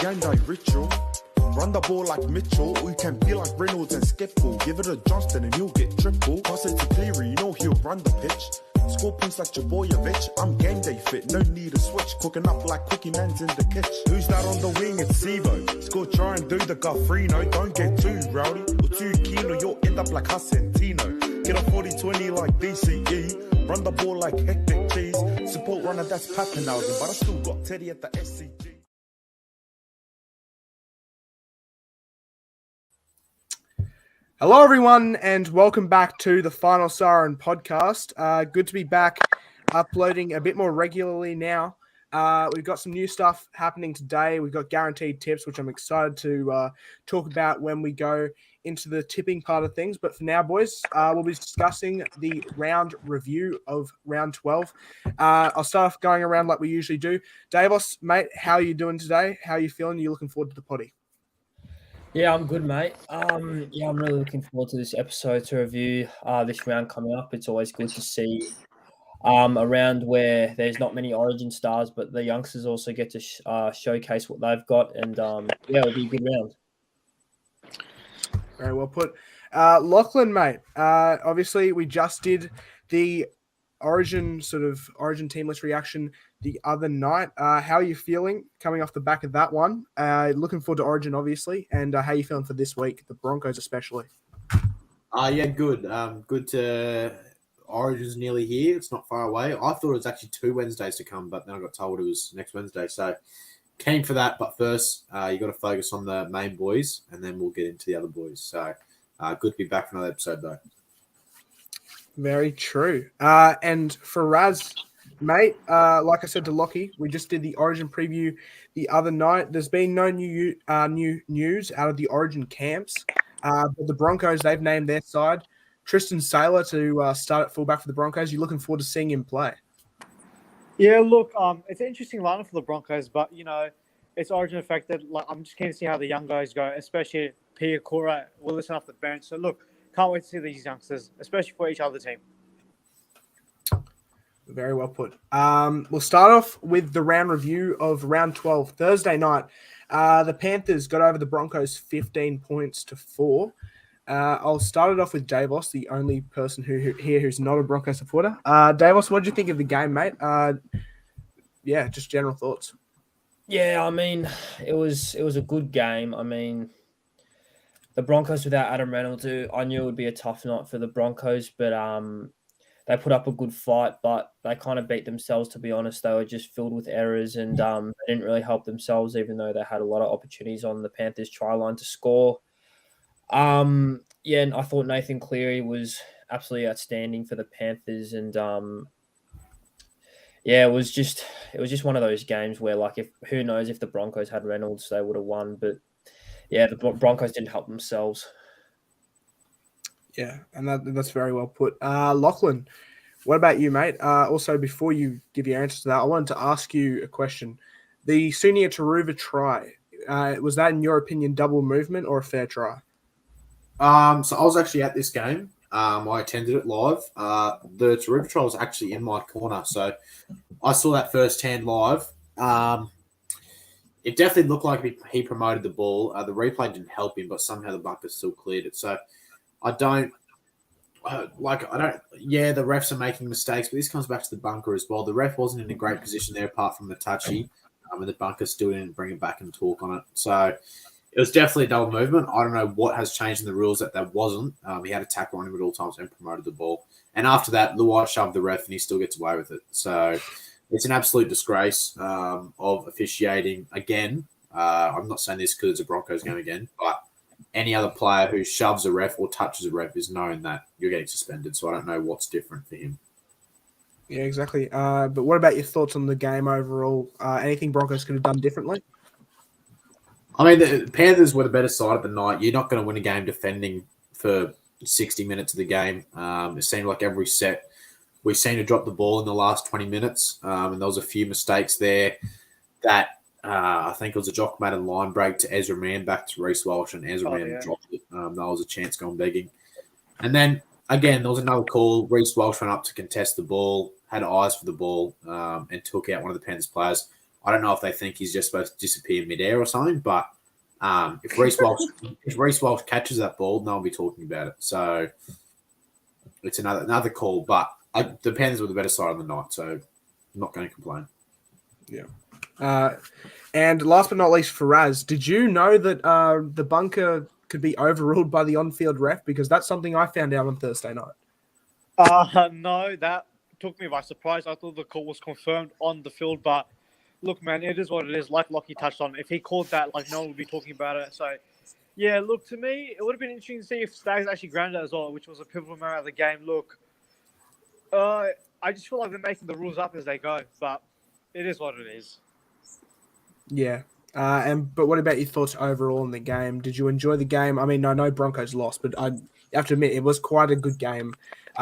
game day ritual. Run the ball like Mitchell, or you can be like Reynolds and Skipple. Give it a Johnston and you'll get triple. Pass it to Cleary, you know he'll run the pitch. Score points like Jaboyevich, I'm game day fit, no need to switch. Cooking up like Cookie Man's in the kitchen. Who's that on the wing? It's Sivo. Score, try and do the Guffrino. Don't get too rowdy or too keen, or you'll end up like Hasentino. Get a 40-20 like DCE. Run the ball like hectic cheese. Support runner, that's Pappenhausen, but I still got Teddy at the SCG. Hello, everyone, and welcome back to the Final Siren podcast. Good to be back uploading a bit more regularly now. We've got some new stuff happening today. We've got guaranteed tips, which I'm excited to talk about when we go into the tipping part of things. But for now, boys, we'll be discussing the round review of round 12. I'll start off going around like we usually do. Davos, mate, how are you doing today? How are you feeling? Are you looking forward to the potty? Yeah, I'm good, mate. I'm really looking forward to this episode to review this round coming up. It's always good to see a round where there's not many Origin stars, but the youngsters also get to showcase what they've got, and it'll be a good round. Very well put. Lachlan, mate, obviously we just did the Origin teamless reaction the other night. How are you feeling coming off the back of that one? Looking forward to Origin, obviously, and how are you feeling for this week, the Broncos especially? Yeah, good. Good to Origin's nearly here. It's not far away. I thought it was actually 2 Wednesdays to come, but then I got told it was next Wednesday. So keen for that. But first, you got to focus on the main boys, and then we'll get into the other boys. So good to be back for another episode, though. Very true. And for Raz, mate, like I said to Lockie, we just did the Origin preview the other night. There's been no new news out of the Origin camps, but the Broncos, they've named their side Tristan Saylor to start at fullback for the Broncos. You're looking forward to seeing him play? Yeah, look, it's an interesting lineup for the Broncos, but it's Origin affected. Like, I'm just keen to see how the young guys go, especially Pia Cora will listen off the bench. So look, can't wait to see these youngsters, especially for each other team. Very well put. We'll start off with the round review of round 12. Thursday night, the Panthers got over the Broncos 15 points to 4. I'll start it off with Davos, the only person who's not a Broncos supporter. Davos, what did you think of the game, mate? Just general thoughts. Yeah, I mean, it was a good game. I mean, the Broncos without Adam Reynolds, I knew it would be a tough night for the Broncos, but they put up a good fight, but they kind of beat themselves, to be honest. They were just filled with errors, and they didn't really help themselves, even though they had a lot of opportunities on the Panthers' try line to score. And I thought Nathan Cleary was absolutely outstanding for the Panthers, and it was just one of those games where, like, who knows if the Broncos had Reynolds, they would have won, but yeah, the Broncos didn't help themselves. Yeah, and that's very well put. Lachlan, what about you, mate? Also, before you give your answer to that, I wanted to ask you a question. The Sunia Taruva try, was that, in your opinion, double movement or a fair try? So I was actually at this game. I attended it live. The Taruva try was actually in my corner, so I saw that firsthand live. It definitely looked like he promoted the ball. The replay didn't help him, but somehow the Buckers still cleared it. So the refs are making mistakes, but this comes back to the bunker as well. The ref wasn't in a great position there apart from the touchy, and the bunker still didn't bring it back and talk on it. So it was definitely a double movement. I don't know what has changed in the rules that wasn't. He had a tackle on him at all times and promoted the ball. And after that, Luai shoved the ref and he still gets away with it. So it's an absolute disgrace of officiating again. I'm not saying this because it's a Broncos game again, but any other player who shoves a ref or touches a ref is known that you're getting suspended. So I don't know what's different for him. Yeah, exactly. But what about your thoughts on the game overall? Anything Broncos could have done differently? I mean, the Panthers were the better side of the night. You're not going to win a game defending for 60 minutes of the game. It seemed like every set we seemed to drop the ball in the last 20 minutes, and there was a few mistakes there that I think it was a Jock Madden line break to Ezra Mann back to Reece Walsh, and Ezra Mann dropped it. That was a chance gone begging. And then, again, there was another call. Reece Walsh went up to contest the ball, had eyes for the ball, and took out one of the Panthers players. I don't know if they think he's just supposed to disappear midair or something, but if Reece Walsh catches that ball, no one will be talking about it. So it's another call, but it depends with the better side of the night. So I'm not going to complain. Yeah. And last but not least, Faraz, did you know that the bunker could be overruled by the on-field ref? Because that's something I found out on Thursday night. No, that took me by surprise. I thought the call was confirmed on the field, but look, man, it is what it is. Like Lockie touched on, if he called that, like no one would be talking about it. So, yeah, look, to me, it would have been interesting to see if Stags actually grounded it as well, which was a pivotal moment of the game. Look, I just feel like they're making the rules up as they go, but it is what it is. Yeah. But what about your thoughts overall in the game? Did you enjoy the game? I mean, I know Broncos lost, but I have to admit it was quite a good game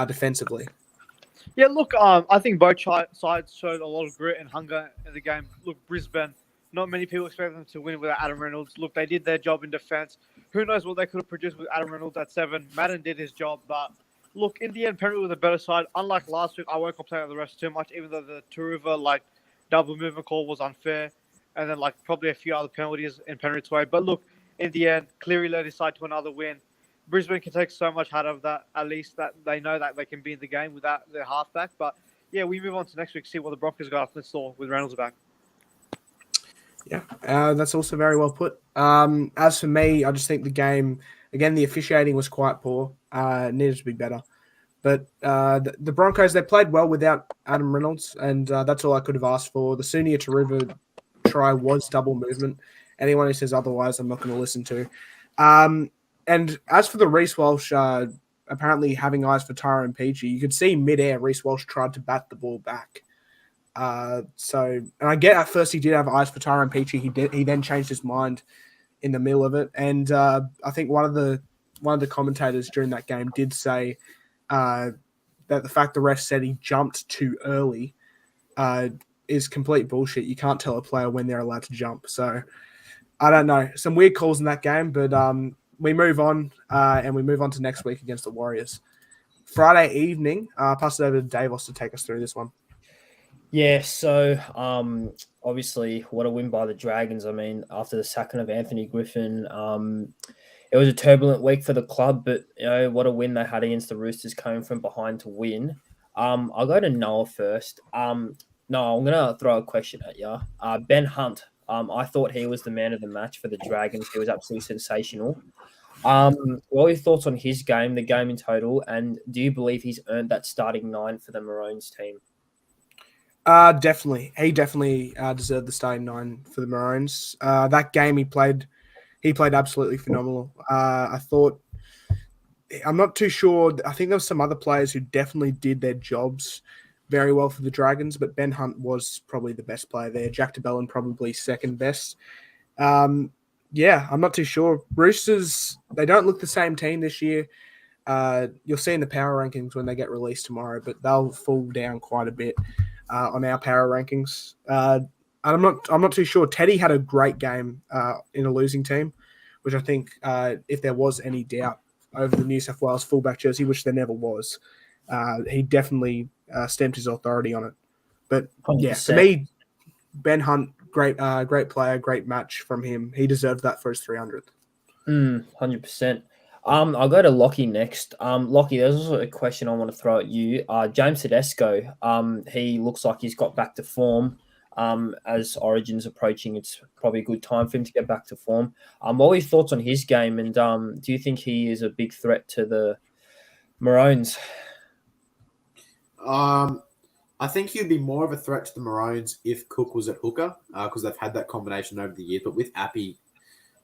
defensively. Yeah, look, I think both sides showed a lot of grit and hunger in the game. Look, Brisbane, not many people expect them to win without Adam Reynolds. Look, they did their job in defence. Who knows what they could have produced with Adam Reynolds at 7. Madden did his job, but look, in the end, Penrith were the better side. Unlike last week, I won't complain about the rest too much, even though the Turuva, double movement call was unfair. And then, probably a few other penalties in Penrith's way. But look, in the end, Cleary led his side to another win. Brisbane can take so much out of that, at least that they know that they can be in the game without their halfback. But, yeah, we move on to next week, see what the Broncos got up in store with Reynolds back. Yeah, that's also very well put. As for me, I just think the game, again, the officiating was quite poor. Needed to be better. But the Broncos, they played well without Adam Reynolds, and that's all I could have asked for. The Sunia Taruva try was double movement. Anyone who says otherwise, I'm not going to listen to. And as for the Reece Walsh, apparently having eyes for Tyrone Peachey, you could see midair Reece Walsh tried to bat the ball back. And I get at first he did have eyes for Tyrone Peachey. He then changed his mind in the middle of it. And I think one of the commentators during that game did say that the fact the ref said he jumped too early is complete bullshit. You can't tell a player when they're allowed to jump. So I don't know. Some weird calls in that game, but we move on and we move on to next week against the Warriors. Friday evening, pass it over to Davos to take us through this one. Yeah, so obviously what a win by the Dragons. I mean, after the sacking of Anthony Griffin, it was a turbulent week for the club, but what a win they had against the Roosters coming from behind to win. I'll go to Noah first. No, I'm going to throw a question at you. Ben Hunt, I thought he was the man of the match for the Dragons. He was absolutely sensational. What are your thoughts on his game, the game in total, and do you believe he's earned that starting 9 for the Maroons team? Definitely. He definitely deserved the starting 9 for the Maroons. That game he played absolutely phenomenal. I thought, I'm not too sure. I think there were some other players who definitely did their jobs very well for the Dragons, but Ben Hunt was probably the best player there. Jack DeBellin probably second best. Yeah, I'm not too sure. Roosters, they don't look the same team this year. You'll see in the power rankings when they get released tomorrow, but they'll fall down quite a bit on our power rankings. I'm not too sure. Teddy had a great game in a losing team, which I think if there was any doubt over the New South Wales fullback jersey, which there never was, he definitely stamped his authority on it. But 100%. Yeah, for me, Ben Hunt, great player, great match from him. He deserved that for his 300th. 100%. I'll go to Lockie next. Lockie, there's also a question I want to throw at you. James Tedesco, he looks like he's got back to form. As Origin's approaching, it's probably a good time for him to get back to form. What are your thoughts on his game, and do you think he is a big threat to the Maroons? I think he'd be more of a threat to the Maroons if Cook was at hooker, because they've had that combination over the years. But with Appy,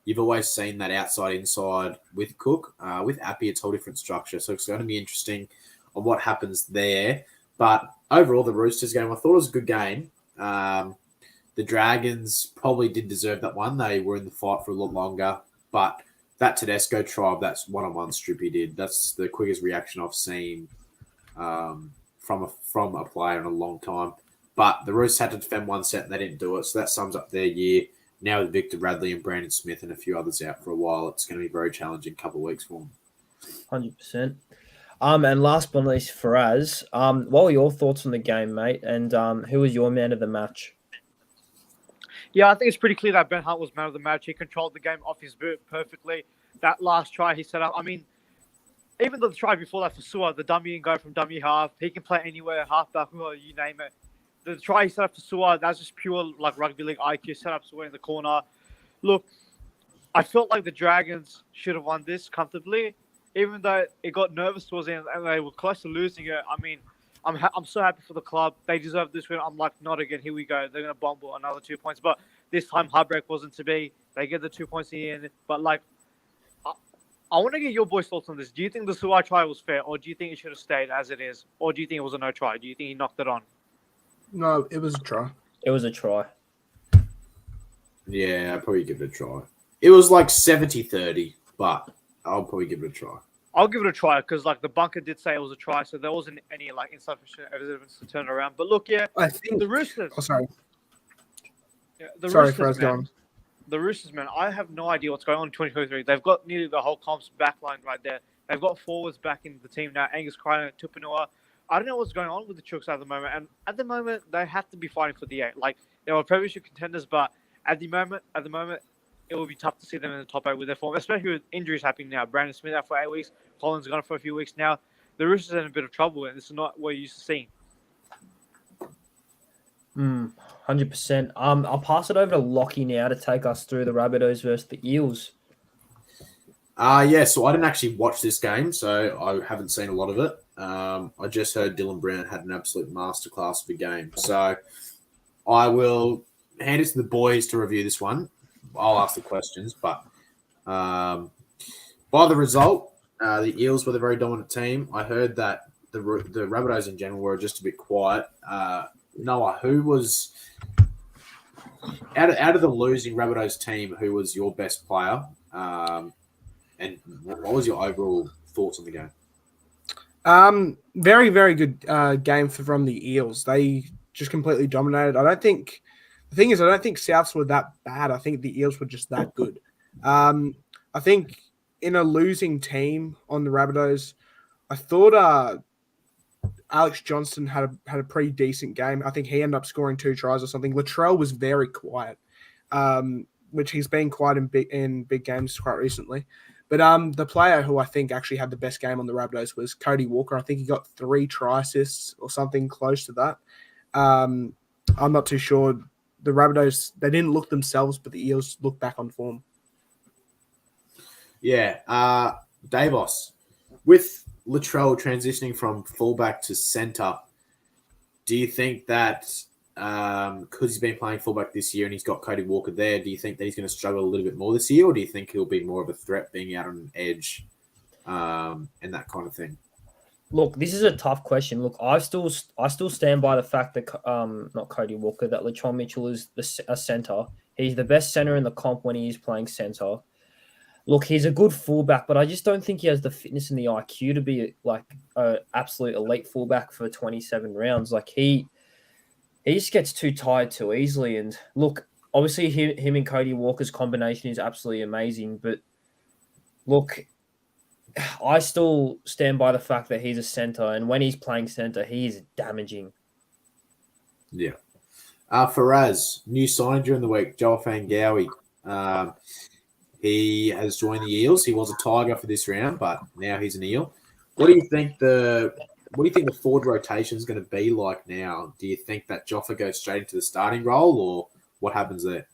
you've always seen that outside-inside with Cook. With Appy, it's a whole different structure. So it's going to be interesting on what happens there. But overall, the Roosters game, I thought it was a good game. The Dragons probably did deserve that one. They were in the fight for a lot longer. But that Tedesco try, that's one-on-one strip he did. That's the quickest reaction I've seen from a player in a long time. But the Roosters had to defend one set and they didn't do it. So that sums up their year. Now with Victor Radley and Brandon Smith and a few others out for a while, it's going to be a very challenging couple of weeks for them. 100%. And last but not least, Faraz, what were your thoughts on the game, mate? And who was your man of the match? Yeah, I think it's pretty clear that Ben Hunt was man of the match. He controlled the game off his boot perfectly. That last try he set up, I mean, even the try before that for Sua, the dummy and go from dummy half, he can play anywhere, halfback, or you name it. The try he set up for Sua, that's just pure like rugby league IQ. Set up Sua in the corner. Look, I felt like the Dragons should have won this comfortably, even though it got nervous towards the end and they were close to losing it. I mean, I'm so happy for the club. They deserve this win. I'm like, not again. Here we go. They're going to bomb another 2 points. But this time, heartbreak wasn't to be. They get the 2 points in the end. But, like, I want to get your boys' thoughts on this. Do you think the Suai try was fair, or do you think it should have stayed as it is? Or do you think it was a no try? Do you think he knocked it on? No, it was a try. It was a try. Yeah, I'd probably give it a try. It was like 70-30, but I'll probably give it a try. I'll give it a try because, like, the bunker did say it was a try, so there wasn't any, like, insufficient evidence to turn it around. But look, yeah, I think the Roosters. Oh, sorry. Yeah, the Sorry, Roosters, Fraz, go man. on. The Roosters, man, I have no idea what's going on in 2023. They've got nearly the whole comps backline right there. They've got forwards back in the team now. Angus Crichton, Tupanua. I don't know what's going on with the Chooks at the moment. And at the moment, they have to be fighting for the 8. Like, they were premiership contenders, but at the moment, it will be tough to see them in the top 8 with their form, especially with injuries happening now. Brandon Smith out for 8 weeks. Collins gone for a few weeks now. The Roosters are in a bit of trouble, and this is not what you're used to seeing. 100%. I'll pass it over to Lockie now to take us through the Rabbitohs versus the Eels. Yeah, so I didn't actually watch this game, so I haven't seen a lot of it. I just heard Dylan Brown had an absolute masterclass of a game. So I will hand it to the boys to review this one. I'll ask the questions, but by the result, the Eels were the very dominant team. I heard that the Rabbitohs in general were just a bit quiet. Noah, who was out of the losing Rabbitohs team? Who was your best player? And what was your overall thoughts on the game? Very, very good game from the Eels. They just completely dominated. The thing is, I don't think Souths were that bad. I think the Eels were just that good. I think in a losing team on the Rabbitohs, I thought Alex Johnston had a pretty decent game. I think he ended up scoring 2 tries or something. Latrell was very quiet, which he's been quiet in big games quite recently. But the player who I think actually had the best game on the Rabbitohs was Cody Walker. I think he got 3 try assists or something close to that. I'm not too sure. The Rabbitohs, they didn't look themselves, but the Eels looked back on form. Yeah. Davos, with Latrell transitioning from fullback to centre, do you think that because he's been playing fullback this year and he's got Cody Walker there, do you think that he's going to struggle a little bit more this year, or do you think he'll be more of a threat being out on an edge and that kind of thing? Look, this is a tough question. Look, I still stand by the fact that not Cody Walker, that Latrell Mitchell is a centre. He's the best centre in the comp when he is playing centre. Look, he's a good fullback, but I just don't think he has the fitness and the IQ to be like an absolute elite fullback for 27 rounds. Like he just gets too tired too easily. And look, obviously him and Cody Walker's combination is absolutely amazing. But look, I still stand by the fact that he's a centre, and when he's playing centre, he is damaging. Yeah. Faraz, new signing during the week, Joel Fangawi. He has joined the Eels. He was a Tiger for this round, but now he's an Eel. What do you think the forward rotation is going to be like now? Do you think that Joffa goes straight into the starting role, or what happens there?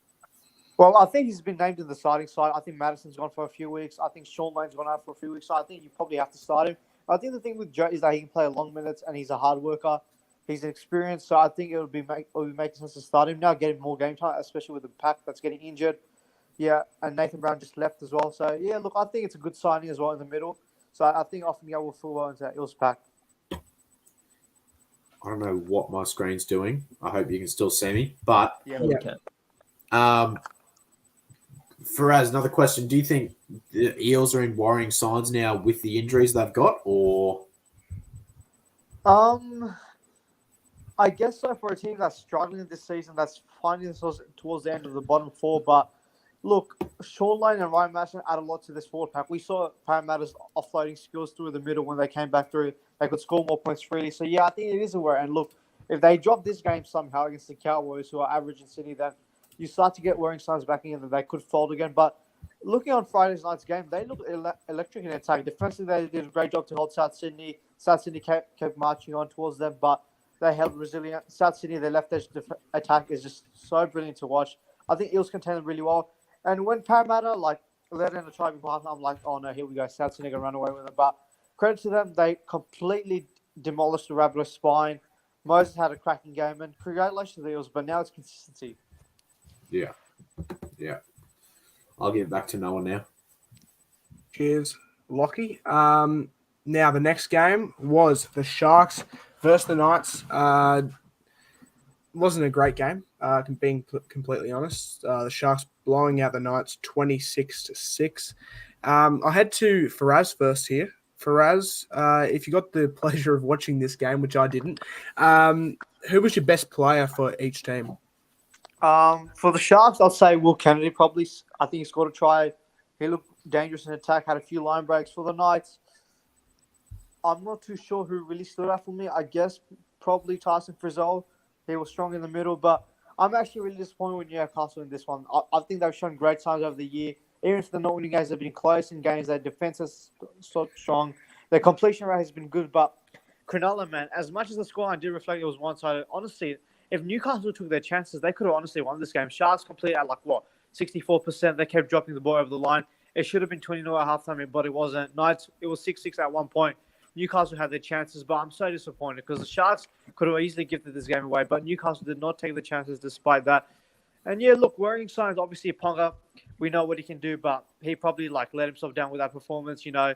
Well, I think he's been named in the starting side. I think Madison's gone for a few weeks. I think Sean Lane's gone out for a few weeks. So I think you probably have to start him. I think the thing with Joe is that he can play long minutes and he's a hard worker. He's experienced, so I think it would be making sense to start him now, get him more game time, especially with the pack that's getting injured. Yeah, and Nathan Brown just left as well. So, yeah, look, I think it's a good signing as well in the middle. So I think often will fit well into that Eels pack. I don't know what my screen's doing. I hope you can still see me. But Faraz, another question. Do you think the Eels are in worrying signs now with the injuries they've got, or? I guess so for a team that's struggling this season, that's finding themselves towards the end of the bottom 4. But look, Sean Lane and Ryan Madison add a lot to this forward pack. We saw Parramatta's offloading skills through the middle when they came back through. They could score more points freely. So, yeah, I think it is a worry. And look, if they drop this game somehow against the Cowboys, who are average in Sydney, then you start to get worrying signs backing in that they could fold again. But looking on Friday night's game, they looked electric in attack. Defensively, they did a great job to hold South Sydney. South Sydney kept marching on towards them, but they held resilient. South Sydney, their left edge attack is just so brilliant to watch. I think Eels contained them really well. And when Parramatta let in a try before half, I'm like, oh no, here we go. South Sydney gonna run away with it. But credit to them, they completely demolished the Rabbitohs' spine. Moses had a cracking game, and congratulations to the Eels. But now it's consistency. Yeah. I'll give it back to Noah now. Cheers, Lockie. Now the next game was the Sharks versus the Knights. Wasn't a great game, being completely honest. The Sharks blowing out the Knights 26-6. I head to Faraz first here. Faraz, if you got the pleasure of watching this game, which I didn't, who was your best player for each team? For the Sharks, I'd say Will Kennedy probably. I think he scored a try. He looked dangerous in attack, had a few line breaks. For the Knights, I'm not too sure who really stood out for me. I guess probably Tyson Frizzell. He was strong in the middle, but I'm actually really disappointed with Newcastle in this one. I think they've shown great signs over the year. Even if the not winning games have been close in games, their defense is so strong. Their completion rate has been good, but Cronulla, man, as much as the scoreline did reflect it was one-sided, honestly, if Newcastle took their chances, they could have honestly won this game. Sharks completed at 64%. They kept dropping the ball over the line. It should have been 20-0 at halftime, but it wasn't. Knights, it was 6-6 at one point. Newcastle had their chances, but I'm so disappointed because the Sharks could have easily gifted this game away, but Newcastle did not take the chances despite that. And yeah, look, worrying signs, obviously Ponga, we know what he can do, but he probably let himself down with that performance. I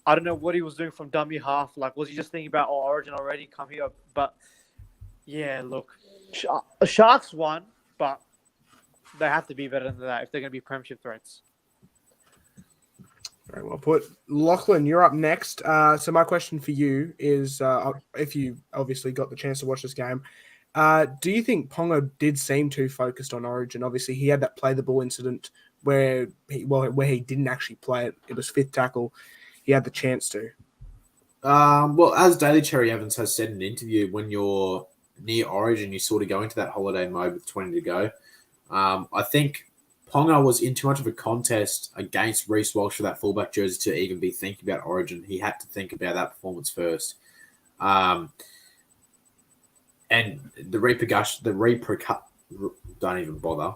don't know what he was doing from dummy half. Was he just thinking about, Origin already, come here? But yeah, look, Sharks won, but they have to be better than that if they're going to be premiership threats. Very well put. Lachlan, you're up next. So my question for you is, if you obviously got the chance to watch this game, do you think Ponga did seem too focused on Origin? Obviously, he had that play the ball incident where he didn't actually play it. It was fifth tackle. He had the chance to. Well, as Daily Cherry Evans has said in an interview, when you're near Origin, you sort of go into that holiday mode with 20 to go. I think Ponga was in too much of a contest against Reece Walsh for that fullback jersey to even be thinking about Origin. He had to think about that performance first. And the repercussion, don't even bother,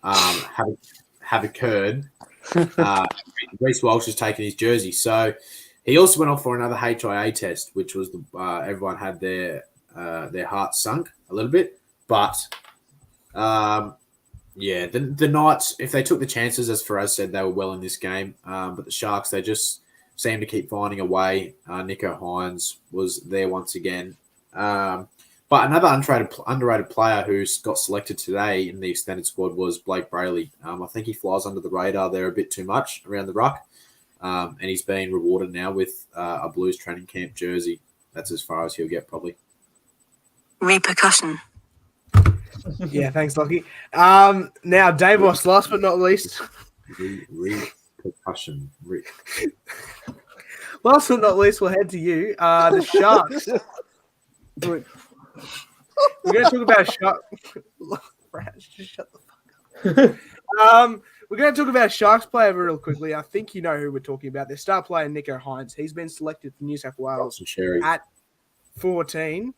have occurred. Reece Walsh has taken his jersey. So he also went off for another HIA test, which was everyone had their hearts sunk a little bit. But yeah, the Knights, if they took the chances, as Faraz said, they were well in this game. But the Sharks, they just seemed to keep finding a way. Nico Hines was there once again. But another underrated player who got selected today in the extended squad was Blake Brayley. I think he flies under the radar there a bit too much around the ruck. And he's being rewarded now with a Blues training camp jersey. That's as far as he'll get, probably. Repercussion. Yeah, thanks, Lockie. Now, Davos, last but not least. Repercussion. Last but not least, we'll head to you. The Sharks. We're going to talk about a Shark. Just shut the fuck up. We're going to talk about a Sharks player real quickly. I think you know who we're talking about. Their star player, Nico Hines. He's been selected for New South Wales at 14.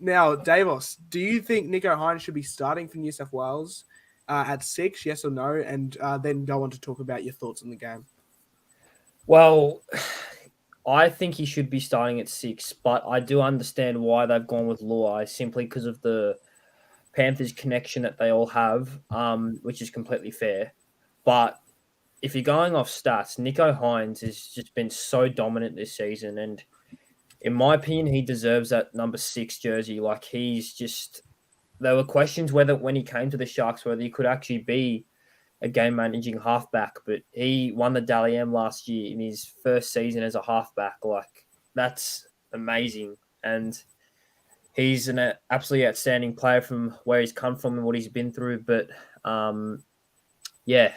Now, Davos, do you think Nico Hines should be starting for New South Wales at 6, yes or no? And then go on to talk about your thoughts on the game. Well, I think he should be starting at 6, but I do understand why they've gone with Luai, simply because of the Panthers connection that they all have, which is completely fair. But if you're going off stats, Nico Hines has just been so dominant this season, and in my opinion, he deserves that number 6 jersey. There were questions whether when he came to the Sharks, whether he could actually be a game managing halfback, but he won the Dally M last year in his first season as a halfback. That's amazing. And he's an absolutely outstanding player from where he's come from and what he's been through. But yeah,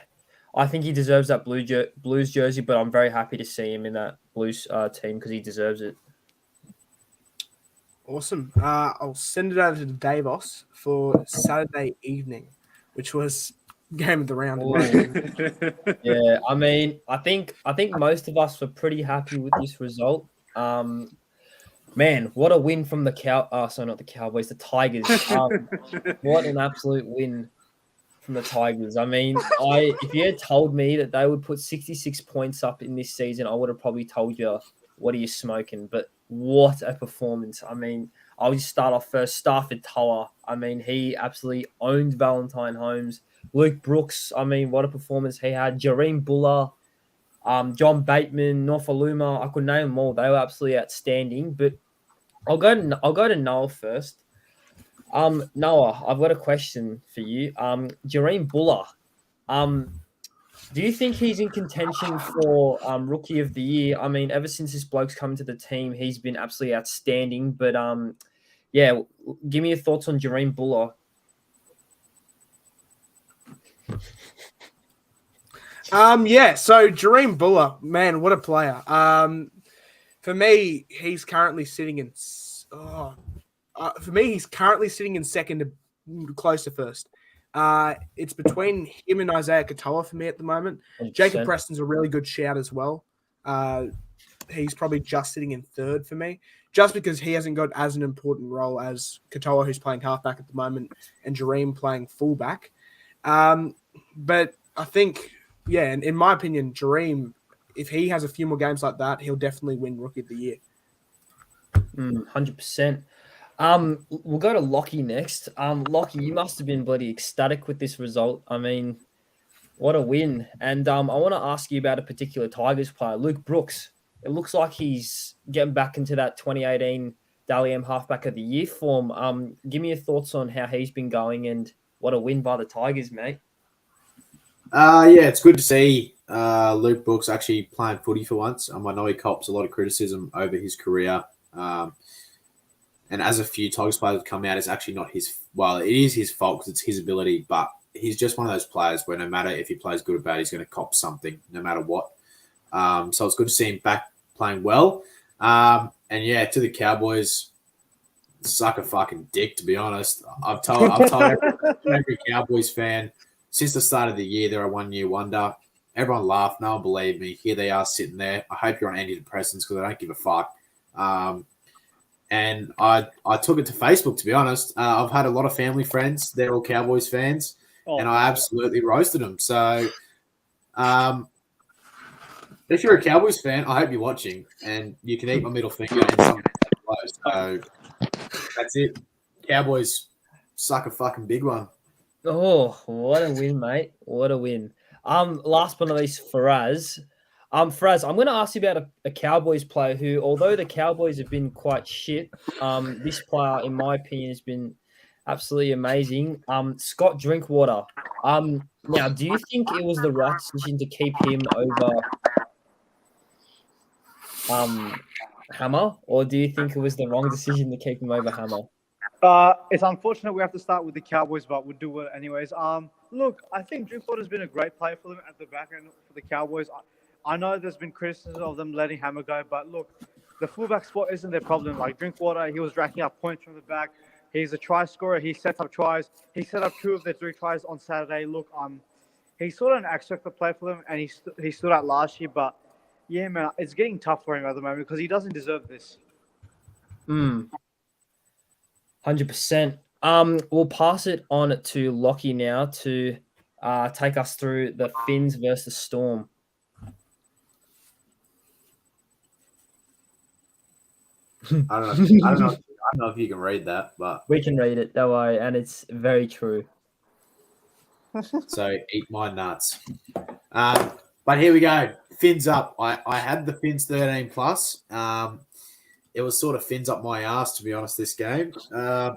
I think he deserves that Blues jersey, but I'm very happy to see him in that Blues team because he deserves it. Awesome. I'll send it over to Davos for Saturday evening, which was game of the round. In my opinion. Yeah, I mean, I think most of us were pretty happy with this result. Man, what a win from not the Cowboys, the Tigers. What an absolute win from the Tigers. I mean, if you had told me that they would put 66 points up in this season, I would have probably told you, what are you smoking? But what a performance. I mean, I'll just start off first. Stafford Toa. I mean, he absolutely owned Valentine Holmes. Luke Brooks, I mean, what a performance he had. Jareem Buller, John Bateman, Norfoluma, I could name them all. They were absolutely outstanding. But I'll go to Noah first. Noah, I've got a question for you. Jareem Buller, do you think he's in contention for Rookie of the Year? I mean, ever since this bloke's come to the team, he's been absolutely outstanding. But yeah, give me your thoughts on Jareem Buller. Yeah, so Jareem Buller, man, what a player. For me, he's currently sitting in second, close to first. It's between him and Isaiah Katoa for me at the moment. 100%. Jacob Preston's a really good shout as well. He's probably just sitting in third for me, just because he hasn't got as an important role as Katoa, who's playing halfback at the moment, and Jareem playing fullback. But I think, yeah, and in my opinion, Jareem, if he has a few more games like that, he'll definitely win Rookie of the Year. 100%. We'll go to Lockie next. Lockie, you must have been bloody ecstatic with this result. I mean, what a win. And I want to ask you about a particular Tigers player, Luke Brooks. It looks like he's getting back into that 2018 Dally M Halfback of the Year form. Give me your thoughts on how he's been going and what a win by the Tigers, mate. Yeah, it's good to see Luke Brooks actually playing footy for once. I know he cops a lot of criticism over his career. And as a few Tigers players have come out, it's actually not his – well, it is his fault because it's his ability, but he's just one of those players where no matter if he plays good or bad, he's going to cop something no matter what. So it's good to see him back playing well. And, yeah, to the Cowboys, suck a fucking dick, to be honest. I've told every Cowboys fan since the start of the year they're a one-year wonder. Everyone laughed. No one believed me. Here they are sitting there. I hope you're on antidepressants because I don't give a fuck. And I took it to Facebook, to be honest. I've had a lot of family friends. They're all Cowboys fans. And I absolutely roasted them. So if you're a Cowboys fan, I hope you're watching. And you can eat my middle finger and something close. So that's it. Cowboys suck a fucking big one. Oh, what a win, mate. What a win. Last but not least, Faraz. Faraz, I'm going to ask you about a Cowboys player who, although the Cowboys have been quite shit, this player, in my opinion, has been absolutely amazing. Scott Drinkwater. Now, do you think it was the right decision to keep him over Hammer, or do you think it was the wrong decision to keep him over Hammer? It's unfortunate we have to start with the Cowboys, but we'll do it anyways. Look, I think Drinkwater's been a great player for them at the back end for the Cowboys. I know there's been criticism of them letting Hammer go, but look, the fullback spot isn't their problem. Like Drinkwater, he was racking up points from the back. He's a try scorer. He sets up tries. He set up 2 of their 3 tries on Saturday. Look, he's sort of an X-factor player for them, and he stood out last year. But yeah, man, it's getting tough for him at the moment because he doesn't deserve this. 100%. We'll pass it on to Lockie now to take us through the Finns versus Storm. I don't know if you can read that, but we can read it. Don't worry, and it's very true. So eat my nuts. But here we go. Fins up. I had the Fins 13 plus. It was sort of Fins up my ass, to be honest, this game. I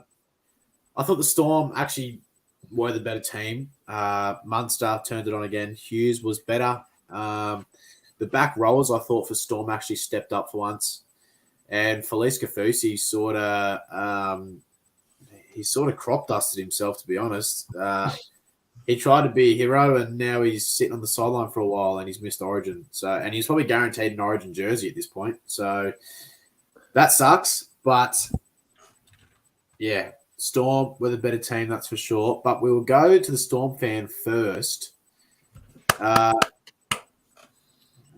thought the Storm actually were the better team. Munster turned it on again. Hughes was better. The back rollers, I thought, for Storm actually stepped up for once. And Felice Kafusi sort of crop dusted himself, to be honest. He tried to be a hero, and now he's sitting on the sideline for a while, and he's missed Origin. And he's probably guaranteed an Origin jersey at this point. So that sucks. But Yeah, Storm were the better team, that's for sure. But we will go to the Storm fan first.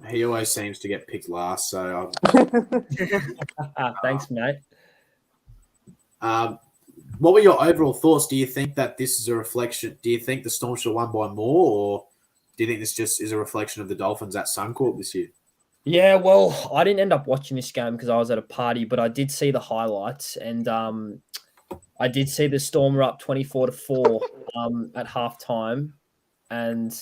He always seems to get picked last, so Thanks, mate. what were your overall thoughts? Do you think that this is a reflection? Do you think the Storm should have won by more, or do you think this just is a reflection of the Dolphins at Suncorp this year? Yeah, well, I didn't end up watching this game because I was at a party, but I did see the highlights, and I did see the Storm were up 24-4 at halftime. And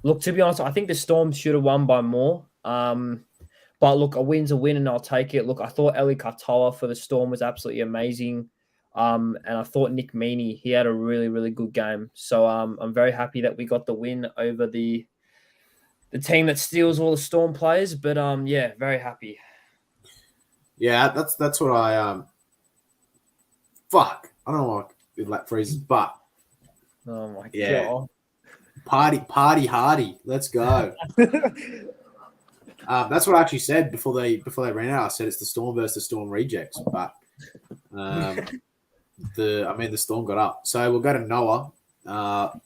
look, to be honest, I think the Storm should have won by more. But look, a win's a win, and I'll take it. Look, I thought Eli Katoa for the Storm was absolutely amazing. And I thought Nick Meaney, he had a really, really good game. So I'm very happy that we got the win over the team that steals all the Storm players. But yeah, very happy. Yeah, that's what I fuck. I don't know what that phrase is, but Oh my yeah. God. Party hardy. Let's go. That's what I actually said before they ran out. I said it's the Storm versus the Storm rejects, but the Storm got up. So we'll go to Noah.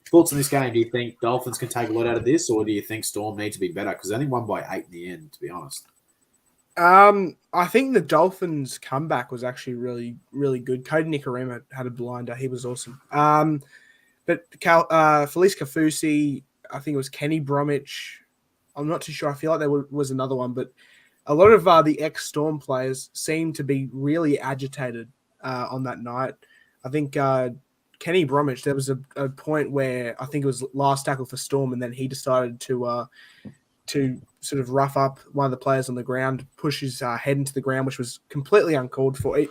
Thoughts on this game? Do you think Dolphins can take a lot out of this, or do you think Storm need to be better? Because they only won by 8 in the end, to be honest. I think the Dolphins' comeback was actually really, really good. Cody Nikorima had a blinder. He was awesome. But Felice Kafusi, I think it was Kenny Bromwich. I'm not too sure. I feel like there was another one, but a lot of the ex-Storm players seemed to be really agitated on that night. I think Kenny Bromwich, there was a point where I think it was last tackle for Storm, and then he decided to sort of rough up one of the players on the ground, push his head into the ground, which was completely uncalled for. If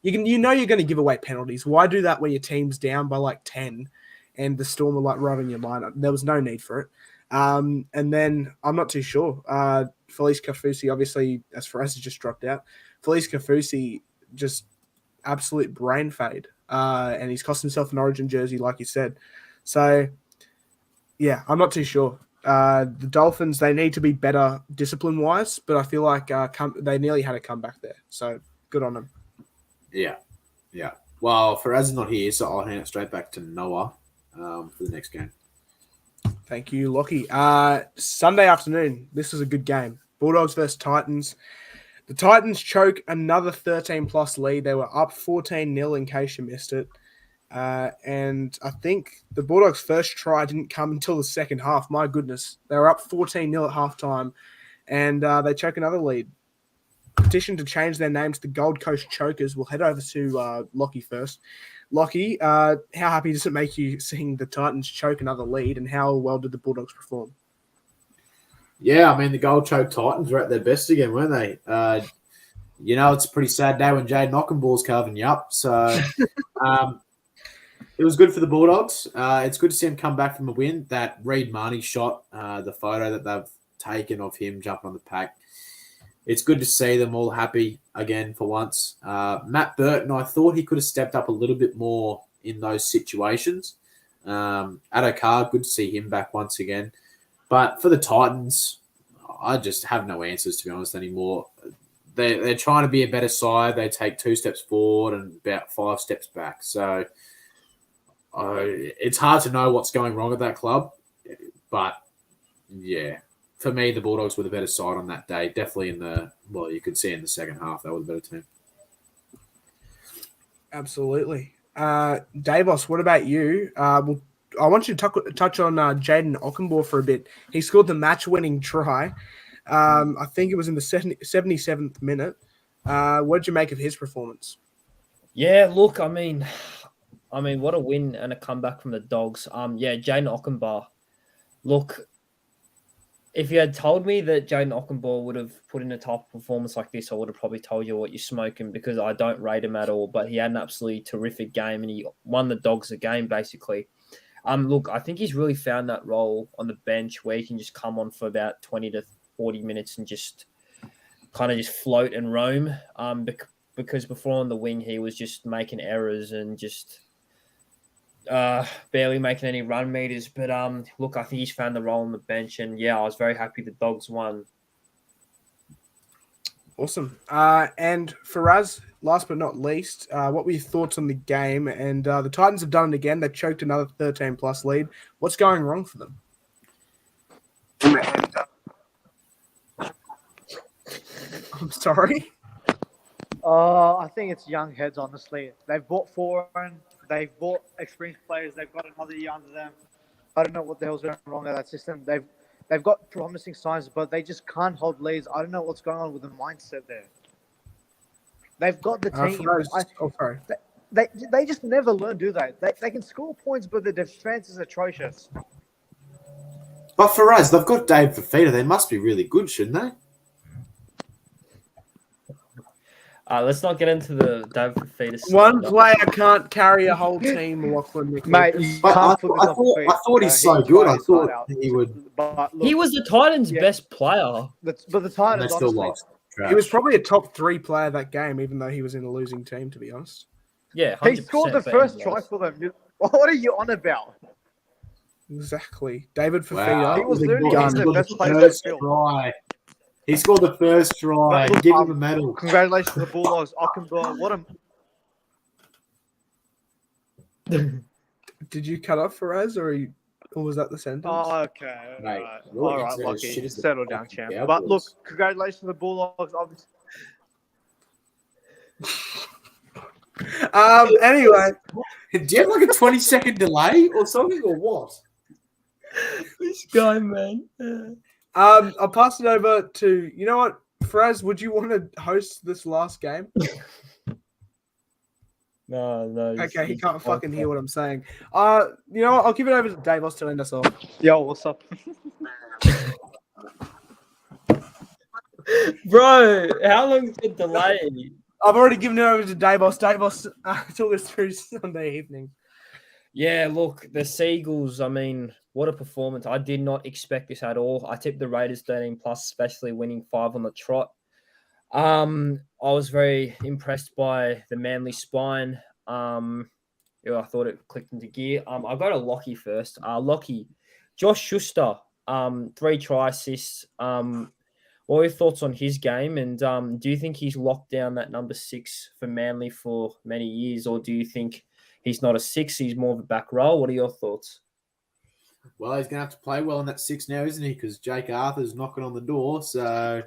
you're going to give away penalties, why do that when your team's down by like 10 and the Storm are like right on your line? There was no need for it. And then I'm not too sure. Felice Kafusi, obviously, as Ferraz has just dropped out. Felice Kafusi, just absolute brain fade. And he's cost himself an Origin jersey, like you said. So, yeah, I'm not too sure. The Dolphins, they need to be better discipline-wise, but I feel like they nearly had a comeback there. So, good on them. Yeah. Well, Faraz is not here, so I'll hand it straight back to Noah for the next game. Thank you, Lockie. Sunday afternoon, this was a good game. Bulldogs versus Titans. The Titans choke another 13-plus lead. They were up 14-0 in case you missed it. And I think the Bulldogs' first try didn't come until the second half. My goodness. They were up 14-0 at halftime, and they choke another lead. Petition to change their name to the Gold Coast Chokers. We'll head over to Lockie first. Lockie, how happy does it make you seeing the Titans choke another lead, and how well did the Bulldogs perform? Yeah, I mean, the Gold Choke Titans were at their best again, weren't they? It's a pretty sad day when Jaden Ockenball's carving you up. So it was good for the Bulldogs. It's good to see him come back from a win. That Reed Marnie shot, the photo that they've taken of him jumping on the pack. It's good to see them all happy again for once. Matt Burton, I thought he could have stepped up a little bit more in those situations. Addo Carr, good to see him back once again. But for the Titans, I just have no answers, to be honest, anymore. They're trying to be a better side. They take 2 steps forward and about 5 steps back. So it's hard to know what's going wrong at that club. But, yeah. For me, the Bulldogs were the better side on that day. Definitely you could see in the second half, they were the better team. Absolutely. Davos, what about you? I want you to touch on Jaden Ockenbaugh for a bit. He scored the match-winning try. I think it was in the 77th minute. What did you make of his performance? Yeah, look, I mean, what a win and a comeback from the Dogs. Jaden Ockenbaugh. Look, if you had told me that Jaden Ockenbaugh would have put in a top performance like this, I would have probably told you what you're smoking, because I don't rate him at all. But he had an absolutely terrific game, and he won the Dogs a game, basically. Look, I think he's really found that role on the bench where he can just come on for about 20 to 40 minutes and just kind of just float and roam. Because before on the wing, he was just making errors and just barely making any run meters. But look, I think he's found the role on the bench, and yeah, I was very happy the Dogs won. Awesome. And Faraz, last but not least, what were your thoughts on the game? And the Titans have done it again. They choked another 13-plus lead. What's going wrong for them? I'm sorry. I think it's young heads, honestly. They've bought foreign, they've bought experienced players, they've got another year under them. I don't know what the hell's going wrong with that system. They've got promising signs, but they just can't hold leads. I don't know what's going on with the mindset there. They've got the team. Sorry. They just never learn, do they? They can score points, but the defense is atrocious. But for us, they've got Dave Fafita. They must be really good, shouldn't they? Let's not get into the David Fafita. One player can't carry a whole team, Lachlan. Mate, I thought he's so good. I thought he would. But look, He was the Titans' best player. but the Titans, They still honestly, lost. He was probably a top 3 player that game, even though he was in a losing team, to be honest. Yeah, he scored the 100%, first but try for them. What are you on about? Exactly. David Fafita. Wow. He was the literally gun. the best player on the First field. try. He scored the first try. But look, Give him a medal. Congratulations to the Bulldogs. Ockenberg, what a... Did you cut off Faraz, or was that the sentence? Oh, okay. Mate, All you're right, as lucky. shit as the Settle down, fucking champ. Cowboys. But look, congratulations to the Bulldogs. Obviously. Anyway, do you have like a 20-second delay or something, or what? this guy, man. I'll pass it over to, you know what, Faraz, would you want to host this last game? No. Okay, he can't fucking hear what I'm saying. You know what, I'll give it over to Dave. I'll still end us off. Yo, what's up? Bro, how long is the delay? I've already given it over to Davos. Davos took us through Sunday evening. Yeah, look, the Seagulls, I mean, what a performance. I did not expect this at all. I tipped the Raiders 13+, especially winning 5 on the trot. I was very impressed by the Manly spine. I thought it clicked into gear. I got a Lockie first. Lockie, Josh Schuster, 3 try assists. What are your thoughts on his game? And do you think he's locked down that number 6 for Manly for many years? Or do you think he's not a 6, he's more of a back row? What are your thoughts? Well, he's going to have to play well in that 6 now, isn't he? Because Jake Arthur's knocking on the door. So,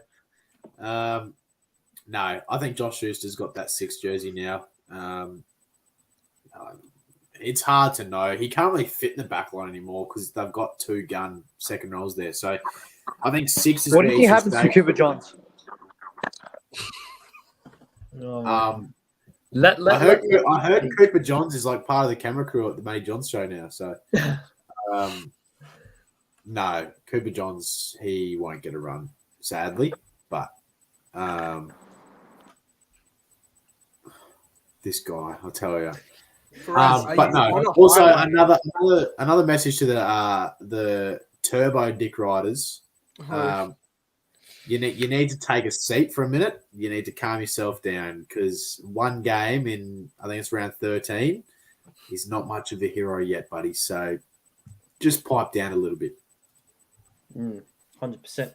no, I think Josh Schuster's got that 6 jersey now. It's hard to know. He can't really fit in the back line anymore because they've got 2 gun second rows there. So, I think 6 is What do where you think he should happens to stay. Cooper Johns? I heard Cooper Johns is like part of the camera crew at the Matty Johns show now. So, no, Cooper Johns, he won't get a run, sadly. But this guy, I'll tell you. But no, also another message to the Turbo Dick Riders. You need to take a seat for a minute. You need to calm yourself down because one game in, I think it's round 13, he's not much of a hero yet, buddy. So just pipe down a little bit. 100%.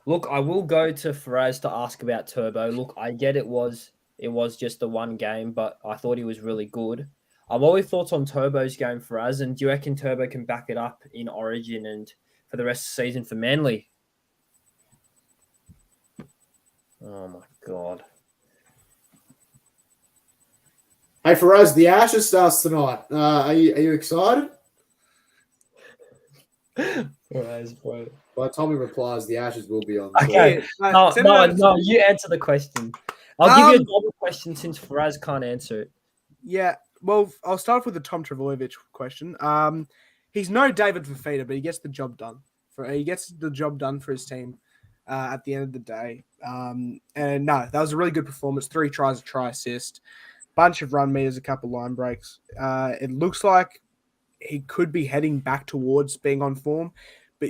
Look, I will go to Faraz to ask about Turbo. Look, I get it was just the one game, but I thought he was really good. What are your thoughts on Turbo's game, Faraz? And do you reckon Turbo can back it up in Origin and for the rest of the season for Manly? Oh, my God. Hey, Faraz, the Ashes starts tonight. Are you excited? Faraz, bro. By the time he replies, the Ashes will be on. Okay. No, you answer the question. I'll give you a double question since Faraz can't answer it. Yeah, well, I'll start off with the Tom Travojevic question. He's no David Fafita, but he gets the job done. He gets the job done for his team at the end of the day. And no, that was a really good performance. 3 tries, a try assist, bunch of run meters, a couple line breaks. It looks like he could be heading back towards being on form, but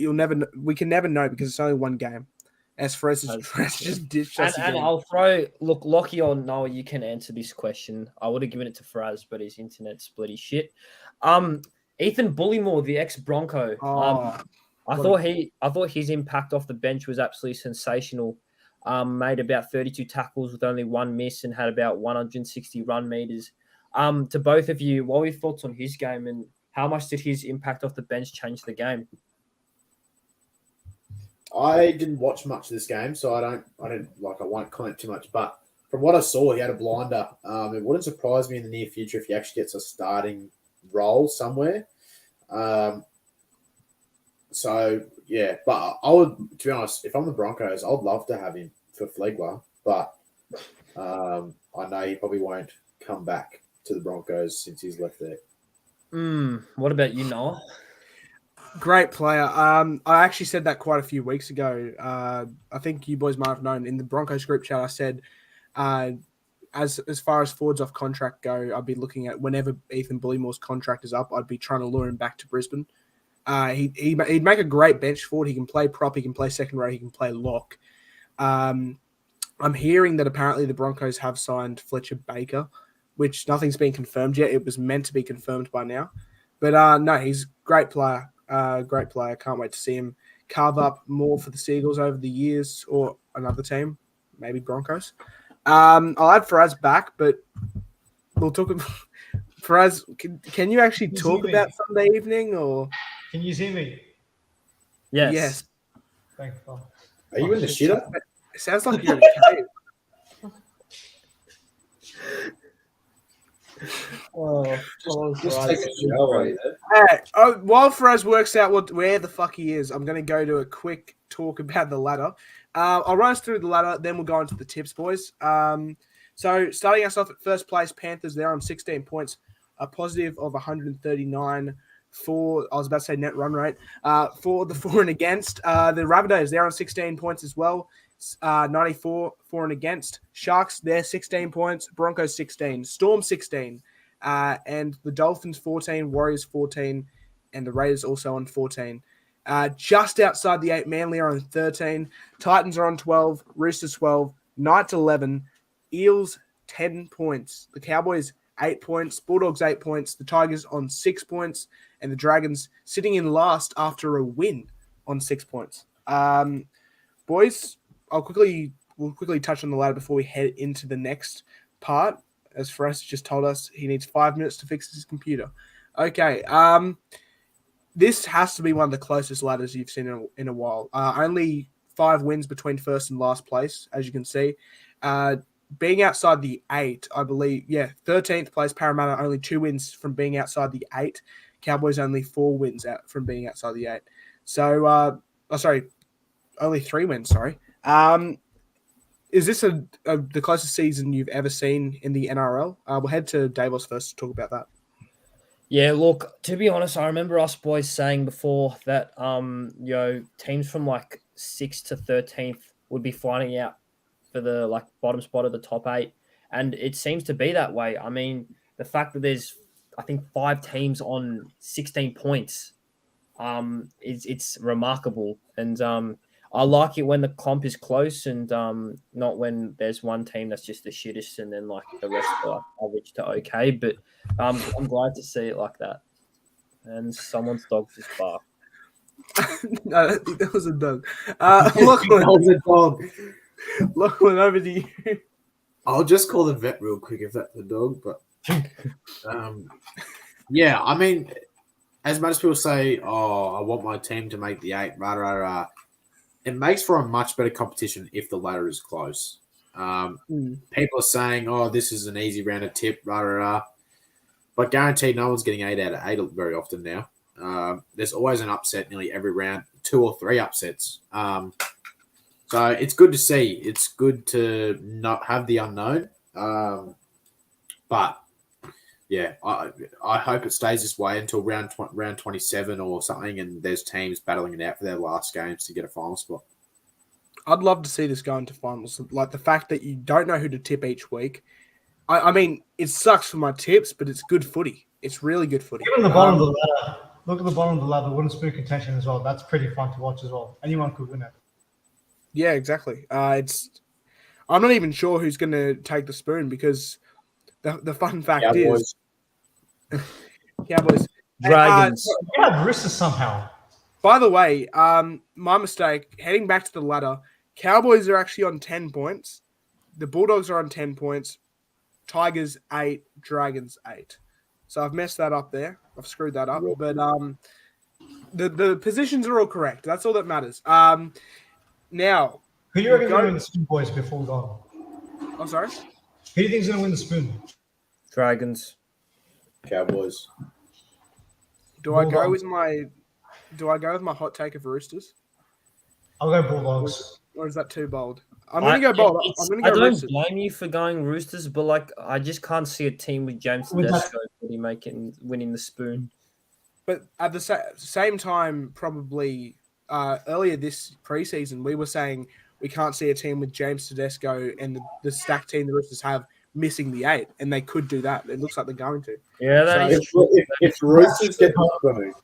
we can never know because it's only one game. As Faraz just ditched us and again. I'll throw, look, Lockie or Noah, you can answer this question. I would have given it to Faraz, but his internet's bloody shit. Ethan Bullymore, the ex-Bronco. I thought his impact off the bench was absolutely sensational. made about 32 tackles with only one miss and had about 160 run meters. To both of you, what were your thoughts on his game and how much did his impact off the bench change the game? I didn't watch much of this game, so I won't comment too much. But from what I saw, he had a blinder. It wouldn't surprise me in the near future if he actually gets a starting role somewhere. So yeah, but I would, to be honest, if I'm the Broncos, I'd love to have him for Flegler, but I know he probably won't come back to the Broncos since he's left there. What about you, Noah? Great player. I actually said that quite a few weeks ago. I think you boys might have known in the Broncos group chat. I said, as far as forwards off contract go, I'd be looking at whenever Ethan Bullymore's contract is up, I'd be trying to lure him back to Brisbane. He'd make a great bench forward. He can play prop. He can play second row. He can play lock. I'm hearing that apparently the Broncos have signed Fletcher Baker, which nothing's been confirmed yet. It was meant to be confirmed by now. But no, he's a great player. Great player. Can't wait to see him carve up more for the Seagulls over the years or another team, maybe Broncos. I'll add Faraz back, but we'll talk about Faraz. Can you actually talk about Sunday evening or? Can you see me? Yes. Thank God. Are you in the shitter? It sounds like you're in a cave. Just take a shower. All right. While Faraz works out where the fuck he is, I'm going to go to a quick talk about the ladder. I'll run us through the ladder, then we'll go into the tips, boys. So starting us off at first place, Panthers, they're on 16 points, a positive of 139 for, I was about to say net run rate, for the for and against. The Rabbitohs, they're on 16 points as well, 94 for and against. Sharks, they're 16 points, Broncos 16, Storm 16, and the Dolphins 14, Warriors 14, and the Raiders also on 14. Just outside the 8, Manly are on 13, Titans are on 12, Roosters 12, Knights 11, Eels 10 points, the Cowboys 8 points, Bulldogs 8 points, the Tigers on 6 points, and the Dragons sitting in last after a win on 6 points. Boys, we'll quickly touch on the ladder before we head into the next part. As Faraz just told us, he needs 5 minutes to fix his computer. Okay, this has to be one of the closest ladders you've seen in a while. Only 5 wins between first and last place, as you can see. Being outside the 8, I believe, 13th place, Parramatta, only 2 wins from being outside the 8. Cowboys only 4 wins out from being outside the 8. So, only 3 wins, sorry. Is this the closest season you've ever seen in the NRL? We'll head to Davos first to talk about that. Yeah, look, to be honest, I remember us boys saying before that, teams from like 6th to 13th would be finding out for the bottom spot of the top 8. And it seems to be that way. I mean, the fact that there's, I think, 5 teams on 16 points, it's remarkable. And I like it when the comp is close and not when there's one team that's just the shittest and then the rest are average to okay. But I'm glad to see it like that. And someone's dog just barked. No, I don't think that was a dog. Lachlan, That was a dog. Lachlan, over to you. I'll just call the vet real quick if that's the dog. But yeah, I mean, as much as people say, "Oh, I want my team to make the 8," it makes for a much better competition if the ladder is close. People are saying, "Oh, this is an easy round of tip," but guaranteed no one's getting 8 out of 8 very often now. There's always an upset nearly every round, 2 or 3 upsets. So it's good to see. It's good to not have the unknown. But yeah, I hope it stays this way until round 27 or something, and there's teams battling it out for their last games to get a final spot. I'd love to see this go into finals. Like the fact that you don't know who to tip each week. I mean, it sucks for my tips, but it's good footy. It's really good footy. Even the bottom of the ladder. Look at the bottom of the ladder. Wooden spoon contention as well. That's pretty fun to watch as well. Anyone could win it. Yeah, exactly. I'm not even sure who's going to take the spoon because the fun fact is Cowboys. Dragons. Yeah, Roosters somehow. By the way, my mistake. Heading back to the ladder, Cowboys are actually on 10 points. The Bulldogs are on 10 points. Tigers 8, Dragons 8. So I've messed that up there. I've screwed that up. But the positions are all correct. That's all that matters. Now, Who do you reckon is going to win the spoon, boys, before we go on? I'm sorry? Who do you think is going to win the spoon? Dragons. Cowboys. Do I go with my hot take of Roosters? I'll go Bulldogs. Or is that too bold? I'm going to go bold. I'm going to go I don't Roosters. blame you for going Roosters, but like I just can't see a team with James Tedesco winning the spoon. But at the same time, probably earlier this preseason, we were saying we can't see a team with James Tedesco and the stacked team the Roosters have missing the 8, and they could do that. It looks like they're going to. Yeah, that is true. If Roosters get the spoon,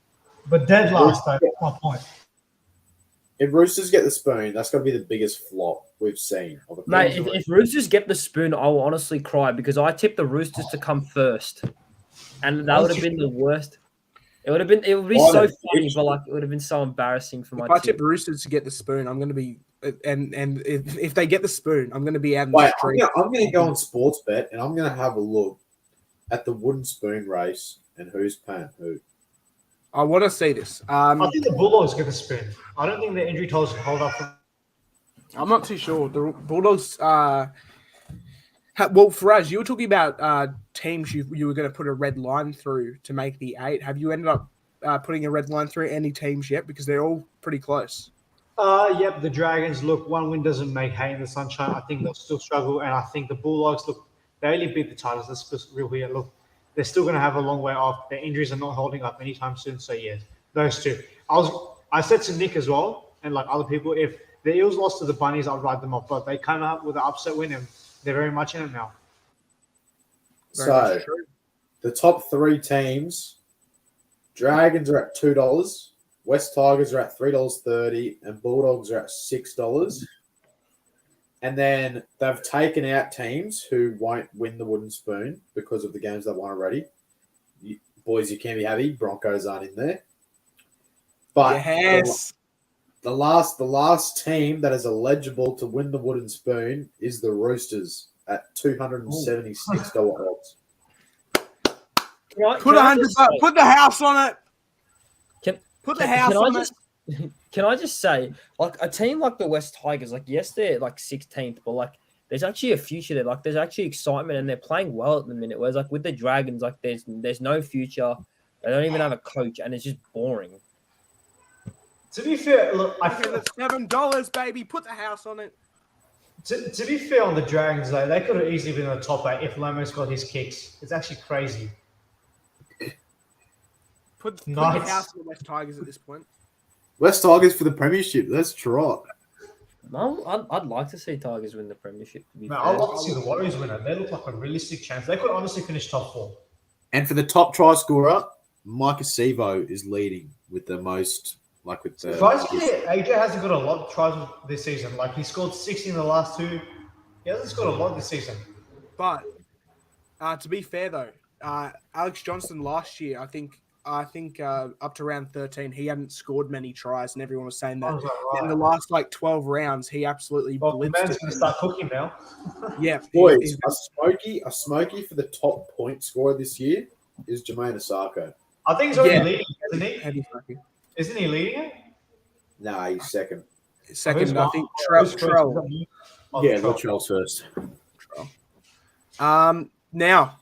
but dead last, though, that's my point. If Roosters get the spoon, that's going to be the biggest flop we've seen. Mate, if Roosters get the spoon, I will honestly cry because I tipped the Roosters to come first, and that would have been the worst. It would be so funny, but like it would have been so embarrassing for my team. If I tip tip Roosters to get the spoon, I'm going to be and if they get the spoon, I'm going to be out in the the street. I'm going to go on Sportsbet and I'm going to have a look at the wooden spoon race and who's paying who. I want to see this. I think the Bulldogs get the spoon. I don't think the injury totals can hold up. I'm not too sure. The Bulldogs. Well, Faraz, you were talking about teams you were going to put a red line through to make the 8. Have you ended up putting a red line through any teams yet? Because they're all pretty close. Yep, the Dragons, look, one win doesn't make hay in the sunshine. I think they'll still struggle. And I think the Bulldogs, look, they only beat the Tigers. That's just real weird. Look, they're still going to have a long way off. Their injuries are not holding up anytime soon. So, yeah, those two. I said to Nick as well, and like other people, if the Eels lost to the Bunnies, I'd write them off. But they came out with an upset win, and they're very much in it now. So, the top 3 teams, Dragons are at $2, West Tigers are at $3.30, and Bulldogs are at $6. And then they've taken out teams who won't win the wooden spoon because of the games they've won already. Boys, you can be happy. Broncos aren't in there. But yes. the last team that is eligible to win the wooden spoon is the Roosters at $276 odds. Put the house on it. Can I just say, like a team like the West Tigers, like yes, they're like 16th, but like there's actually a future there. Like there's actually excitement, and they're playing well at the minute. Whereas like with the Dragons, like there's no future. They don't even have a coach, and it's just boring. To be fair, look, I feel it's $7, baby. Put the house on it. To be fair on the Dragons, though, they could have easily been in the top 8 if Lomo's got his kicks. It's actually crazy. Put the house on the West Tigers at this point. West Tigers for the premiership. That's trot. No, I'd like to see Tigers win the premiership. I'd love to see the Warriors win it. They look like a realistic chance. They could honestly finish top 4. And for the top try scorer, Micah Sevo is leading with the most. Like with the surprisingly, AJ hasn't got a lot of tries this season. Like he scored 60 in the last 2. He hasn't scored a lot this season. But to be fair though, Alex Johnston last year, I think up to round 13, he hadn't scored many tries, and everyone was saying that in the last like 12 rounds, he absolutely blitzed the man's going to start cooking now. Yeah, boys, a smoky for the top point scorer this year is Jermaine Osako. I think he's already leading, isn't he? Heavy smoky. Isn't he leading it? No, he's second. Second, I think Trell. Yeah, Latrell's first. Now,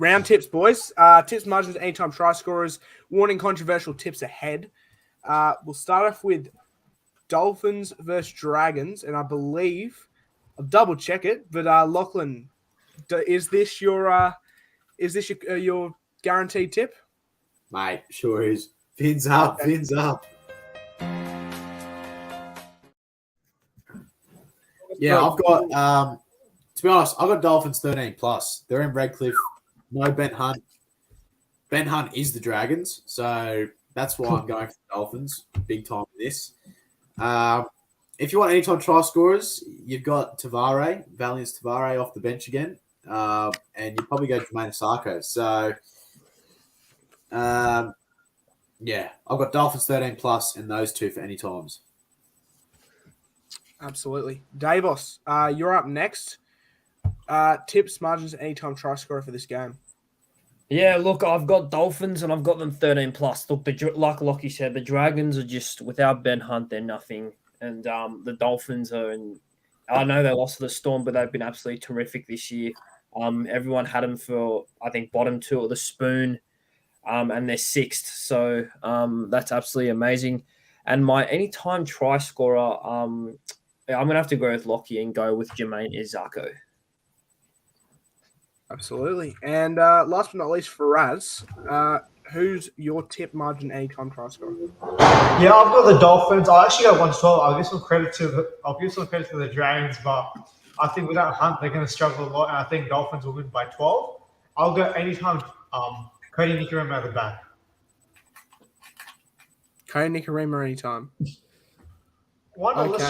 round tips, boys. Tips, margins, anytime try scorers. Warning, controversial tips ahead. We'll start off with Dolphins versus Dragons, and I believe I'll double check it. But Lachlan, is this your guaranteed tip? Mate, sure is. Fins up, fins up. Yeah, I've got, to be honest, I've got Dolphins 13+. They're in Redcliffe. No Ben Hunt. Ben Hunt is the Dragons, so that's why I'm going for the Dolphins. Big time in this. If you want anytime try scorers, you've got Valiant Tavare off the bench again, and you probably go Jermaine Osako. So, yeah, I've got Dolphins 13+ and those two for any times. Absolutely. Davos, you're up next. Tips, margins, anytime try scorer for this game. Yeah, look, I've got Dolphins and I've got them 13 plus. Look, like Lockie said, the Dragons are just without Ben Hunt, they're nothing, and the Dolphins are. I know they lost to the Storm, but they've been absolutely terrific this year. Everyone had them for I think bottom two or the spoon, and they're sixth, so that's absolutely amazing. And my anytime try scorer, yeah, I'm gonna have to go with Lockie and go with Jermaine Izako. Absolutely. And last but not least, Faraz, who's your tip, margin, anytime try scorer? Yeah, I've got the Dolphins. I actually got 112. I'll give some credit to the Dragons, but I think without Hunt, they're going to struggle a lot, and I think Dolphins will win by 12. I'll go anytime. Cody Nicarima at the back. Cody Nicarima anytime. Why not? Okay.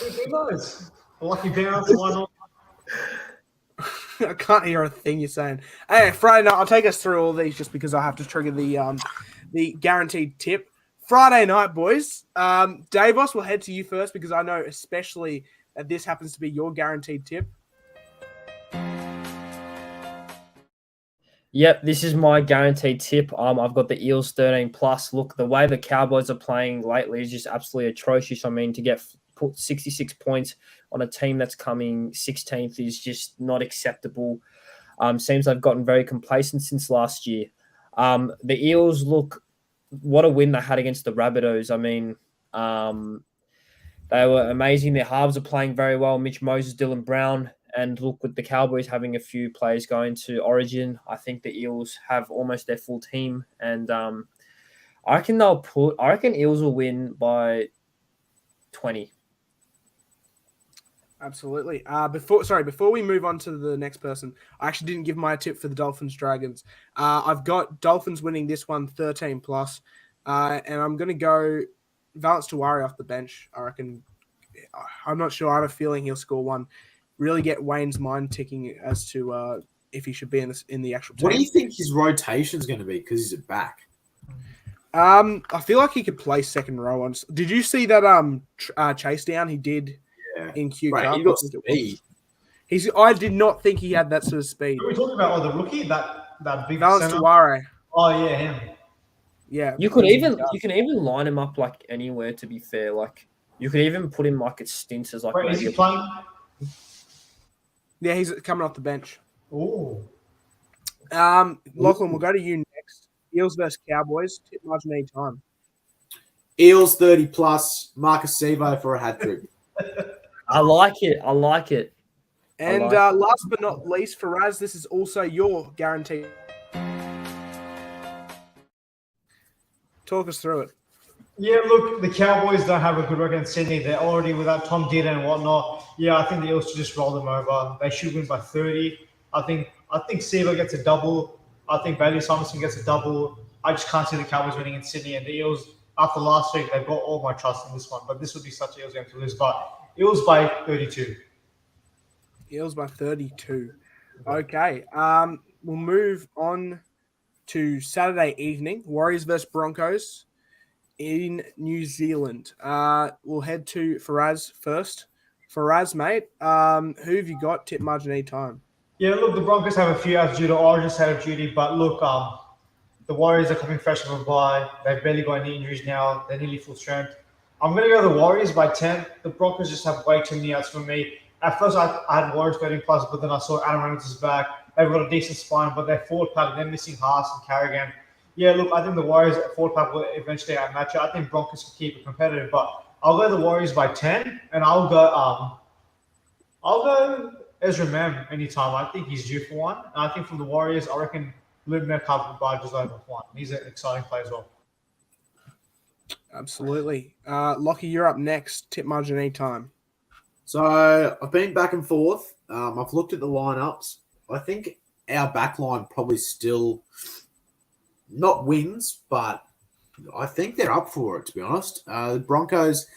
Let's who knows? Lucky bounce. Why not? I can't hear a thing you're saying. Hey, Friday night, I'll take us through all these just because I have to trigger the guaranteed tip. Friday night, boys. Davos, we'll head to you first because I know especially that this happens to be your guaranteed tip. Yep, this is my guaranteed tip. I've got the Eels 13 plus. Look, the way the Cowboys are playing lately is just absolutely atrocious. I mean, to put 66 points on a team that's coming 16th is just not acceptable. Seems they've gotten very complacent since last year. The Eels, look, what a win they had against the Rabbitohs. I mean, they were amazing. Their halves are playing very well. Mitch Moses, Dylan Brown. And look, with the Cowboys having a few players going to Origin, I think the Eels have almost their full team. And I reckon Eels will win by 20. Absolutely. Before we move on to the next person, I actually didn't give my tip for the Dolphins Dragons. I've got Dolphins winning this one 13 plus, and I'm going to go Valence Tawari off the bench. I reckon. I'm not sure. I have a feeling he'll score one. Really get Wayne's mind ticking as to if he should be in the actual team. What do you think his rotation is going to be? Because he's back. I feel like he could play second row. Did you see that chase down he did? In Q Cup. He got speed. I did not think he had that sort of speed. Are we talking about the rookie? That big Valence center? Tawari. Oh yeah, him. Yeah. You can even line him up like anywhere, to be fair. Like you could even put him like at stints as like Wait, is he playing? Yeah, he's coming off the bench. Oh. Lachlan, we'll go to you next. Eels versus Cowboys. Tip margin anytime. Eels 30 plus. Marcus Sevo for a hat trick. I like it. And last but not least, Faraz, this is also your guarantee. Talk us through it. Yeah, look, the Cowboys don't have a good record in Sydney. They're already without Tom Dida and whatnot. Yeah, I think the Eels should just roll them over. They should win by 30. I think Seaver gets a double. I think Bailey Simonson gets a double. I just can't see the Cowboys winning in Sydney. And the Eels, after last week, they've got all my trust in this one. But this would be such an Eels game to lose. But Eels by 32. Eels by 32. Okay. We'll move on to Saturday evening. Warriors versus Broncos in New Zealand. We'll head to Faraz first. Faraz, mate, who have you got? Tip margin anytime. Yeah, look, the Broncos have a few outs due to Origins out of duty. But look, the Warriors are coming fresh from a bye. They've barely got any injuries now. They're nearly full strength. I'm going to go the Warriors by 10. The Broncos just have way too many outs for me. At first, I had Warriors 13 plus, but then I saw Adam Reynolds is back. They've got a decent spine, but their forward pack, they're missing Haas and Carrigan. Yeah, look, I think the Warriors forward pack will eventually outmatch it. I think Broncos can keep it competitive, but I'll go the Warriors by 10, and I'll go Ezra Mam anytime. I think he's due for one. And I think from the Warriors, I reckon Luke Metcalf barges over one. He's an exciting player as well. Absolutely. Lockie, you're up next. Tip margin anytime. So I've been back and forth. I've looked at the lineups. I think our backline probably still not wins, but I think they're up for it, to be honest. The Broncos,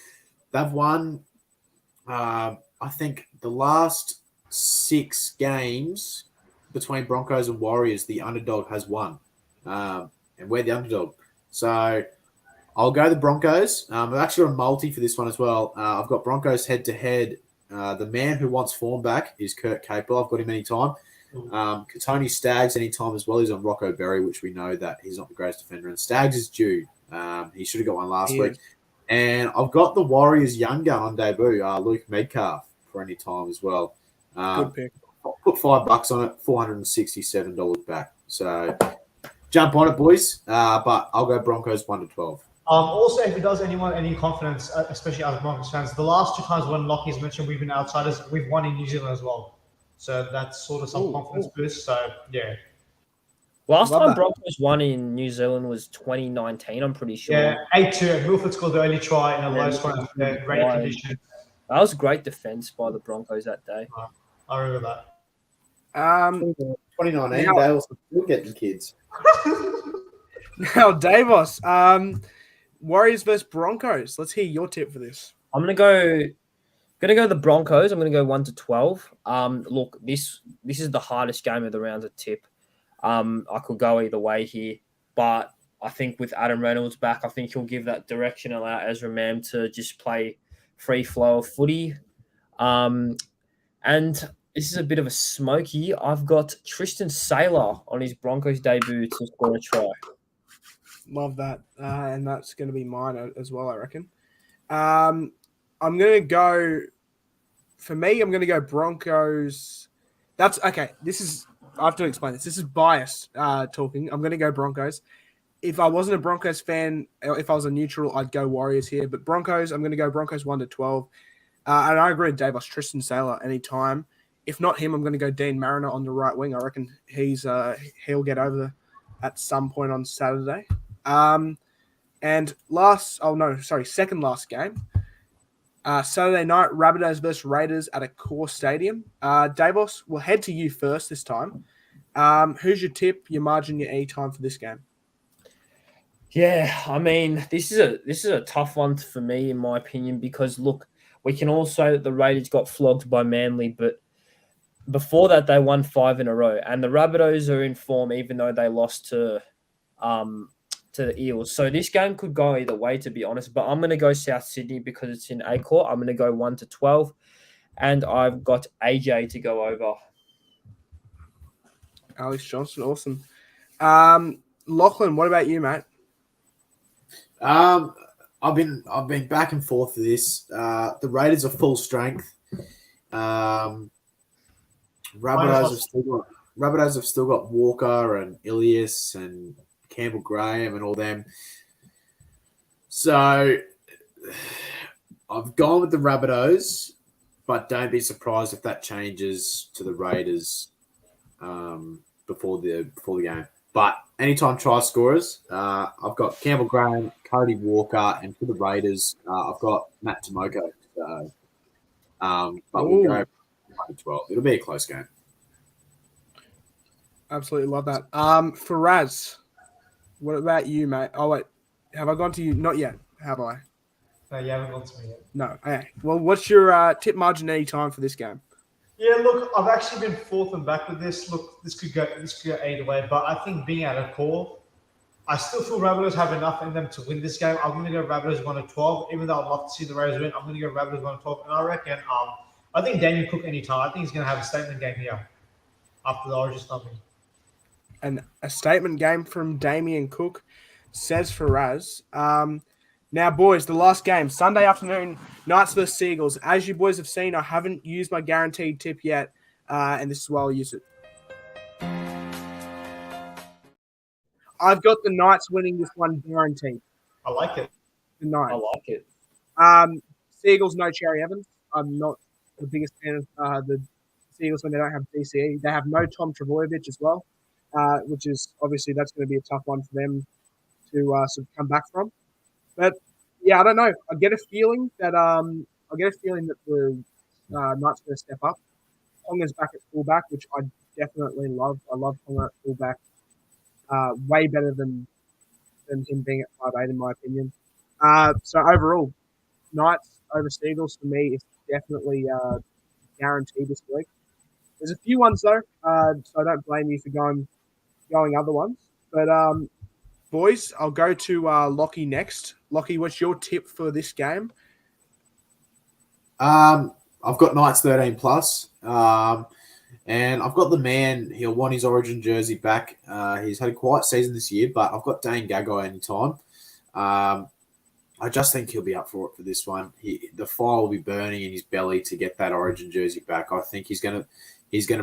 they've won, I think, the last 6 games between Broncos and Warriors, the underdog has won. And we're the underdog. So I'll go the Broncos. I've actually got a multi for this one as well. I've got Broncos head-to-head. The man who wants form back is Kurt Capel. I've got him anytime. Tony Staggs anytime as well. He's on Rocco Berry, which we know that he's not the greatest defender. And Staggs is due. He should have got one last week. And I've got the Warriors young gun on debut, Luke Metcalf, for any time as well. Good pick. I'll put $5 on it, $467 back. So jump on it, boys. But I'll go Broncos 1-12. Also, if it does anyone any confidence, especially as Broncos fans, the last 2 times when Lockie's mentioned we've been outsiders, we've won in New Zealand as well. So that's sort of some confidence boost. So, yeah. Last time Broncos won in New Zealand was 2019, I'm pretty sure. Yeah, 8-2. Milford scored the early try in a low scoring rain condition. That was great defense by the Broncos that day. I remember that. 2019, they also still getting kids. Now, Davos, Warriors versus Broncos. Let's hear your tip for this. I'm gonna go the Broncos. I'm gonna go 1-12. Look, this is the hardest game of the round to tip. I could go either way here, but I think with Adam Reynolds back, I think he'll give that direction, allow Ezra Mam to just play free flow of footy. And this is a bit of a smoky. I've got Tristan Saylor on his Broncos debut to score a try. Love that. And that's going to be mine as well, I reckon. I'm going to go Broncos. That's okay. I have to explain this. This is bias talking. I'm going to go Broncos. If I wasn't a Broncos fan, if I was a neutral, I'd go Warriors here. But Broncos, I'm going to go Broncos 1-12. And I agree with Davos, Tristan Saylor anytime. If not him, I'm going to go Dean Mariner on the right wing. I reckon he'll get over at some point on Saturday. And second last game. Saturday night, Rabbitohs versus Raiders at a core stadium. Davos, we'll head to you first this time. Who's your tip, your margin, your E time for this game? Yeah, I mean, this is a tough one for me, in my opinion, because look, we can all say that the Raiders got flogged by Manly, but before that they won 5 in a row, and the Rabbitohs are in form, even though they lost to the Eels. So this game could go either way, to be honest. But I'm going to go South Sydney because it's in A-Court. I'm going to go 1-12, and I've got AJ to go over. Alex Johnson, awesome. Lachlan, what about you, mate? I've been back and forth with this. The Raiders are full strength. Rabbitohs have still got Walker and Ilias and Campbell Graham and all them. So I've gone with the Rabbitohs, but don't be surprised if that changes to the Raiders before the game. But anytime try scorers, I've got Campbell Graham, Cody Walker, and for the Raiders, I've got Matt Tomoko. But we'll go 1-12. It'll be a close game. Absolutely love that. Faraz, what about you, mate? Oh, wait. Have I gone to you? Not yet. Have I? No, you haven't gone to me yet. No. Okay. Well, what's your tip margin any time for this game? Yeah, look, I've actually been forth and back with this. Look, this could go either way, but I think being at a core, I still feel Rabbitohs have enough in them to win this game. I'm going to go Rabbitohs 1-12, even though I'd love to see the Raiders win. I'm going to go Rabbitohs 1-12, and I reckon, I think Daniel Cook anytime. I think he's going to have a statement game here after the Origin stumping. And a statement game from Damien Cook, says Faraz. Now, boys, the last game, Sunday afternoon, Knights versus Seagulls. As you boys have seen, I haven't used my guaranteed tip yet, and this is why I'll use it. I've got the Knights winning this one guaranteed. I like it. The Knights. I like it. Seagulls, no Cherry Evans. I'm not the biggest fan of the Seagulls when they don't have DCE. They have no Tom Trbojevic as well, which is obviously that's going to be a tough one for them to sort of come back from. But yeah, I don't know. I get a feeling that the Knights are going to step up. Tonga's back at fullback, which I definitely love. I love Tonga at fullback. Way better than him being at 5'8", in my opinion. So overall, Knights over Seagulls for me is definitely guaranteed this week. There's a few ones though, so I don't blame you for going other ones. But boys, I'll go to Lockie next. Lockie, what's your tip for this game? I've got Knights 13 plus. And I've got the man. He'll want his Origin jersey back. He's had a quiet season this year, but I've got Dane Gagai anytime. I just think he'll be up for it for this one. The fire will be burning in his belly to get that Origin jersey back. I think he's gonna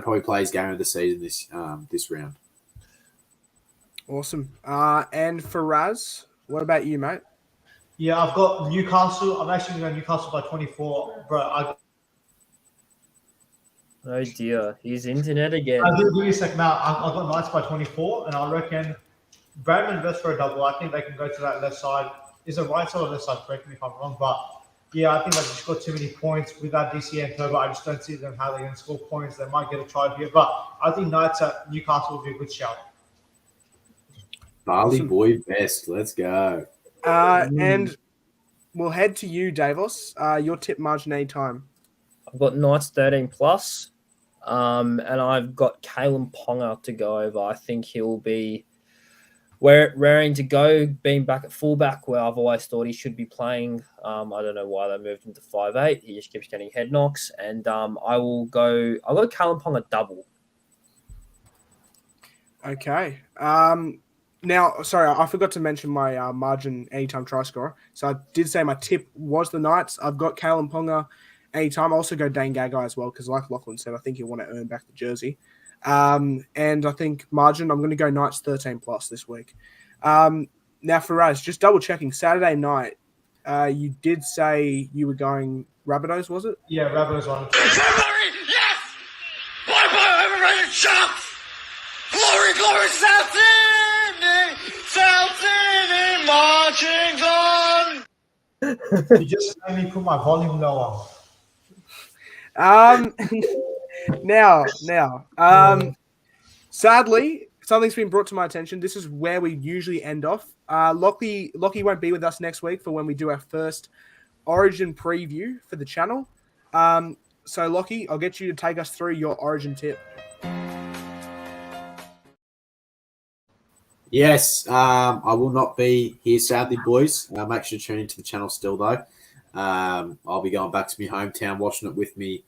probably play his game of the season this round. Awesome. And for Raz, what about you, mate? Yeah, I've got Newcastle. I'm actually going to go Newcastle by 24, bro. Oh dear, his internet again. I'll give you a second now. I've got Knights by 24, and I reckon Bradman versus for a double. I think they can go to that left side. Is it right side or left side? Correct me if I'm wrong, but yeah, I think they just got too many points with that DC and Turbo. I just don't see them how they're going to score points. They might get a try here, but I think Knights at Newcastle will be a good shout. Barley boy best. Let's go. And we'll head to you, Davos. Your tip margin anytime. I've got Knights 13 plus. And I've got Kalen Ponga to go over. I think he'll be raring to go, being back at fullback where I've always thought he should be playing. I don't know why they moved him to 5'8". He just keeps getting head knocks. And I'll go Kalen Ponga double. Okay. Now, sorry, I forgot to mention my margin anytime try scorer. So I did say my tip was the Knights. I've got Kalen Ponga anytime. I also go Dane Gagai as well because, like Lachlan said, I think he'll want to earn back the jersey. And I think margin, I'm going to go Knights 13 plus this week. Now, for Raz, just double checking, Saturday night, you did say you were going Rabbitohs, was it? Yeah, Rabbitohs on. Yes! Bye-bye, everybody, shut up! Glory, South Sydney, marching on! You just made me put my volume lower. Now, sadly, something's been brought to my attention. This is where we usually end off. Lockie won't be with us next week for when we do our first Origin preview for the channel. So, Lockie, I'll get you to take us through your Origin tip. Yes, I will not be here, sadly, boys. Make sure to tune into the channel still, though. I'll be going back to my hometown, watching it with me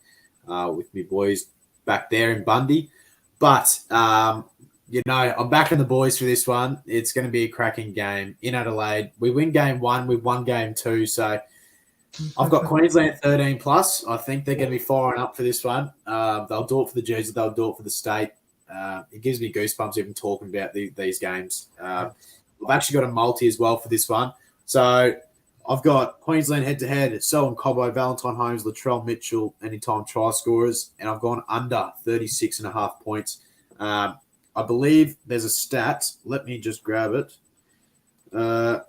boys back there in Bundy. But, I'm backing the boys for this one. It's going to be a cracking game in Adelaide. We win game 1, we've won game 2. So I've got Queensland 13 plus. I think they're going to be firing up for this one. They'll do it for the jersey. They'll do it for the state. It gives me goosebumps even talking about these games. I've actually got a multi as well for this one. So I've got Queensland head-to-head, Selwyn Cobbo, Valentine Holmes, Latrell Mitchell, anytime try scorers, and I've gone under 36.5 points. I believe there's a stat. Let me just grab it. 10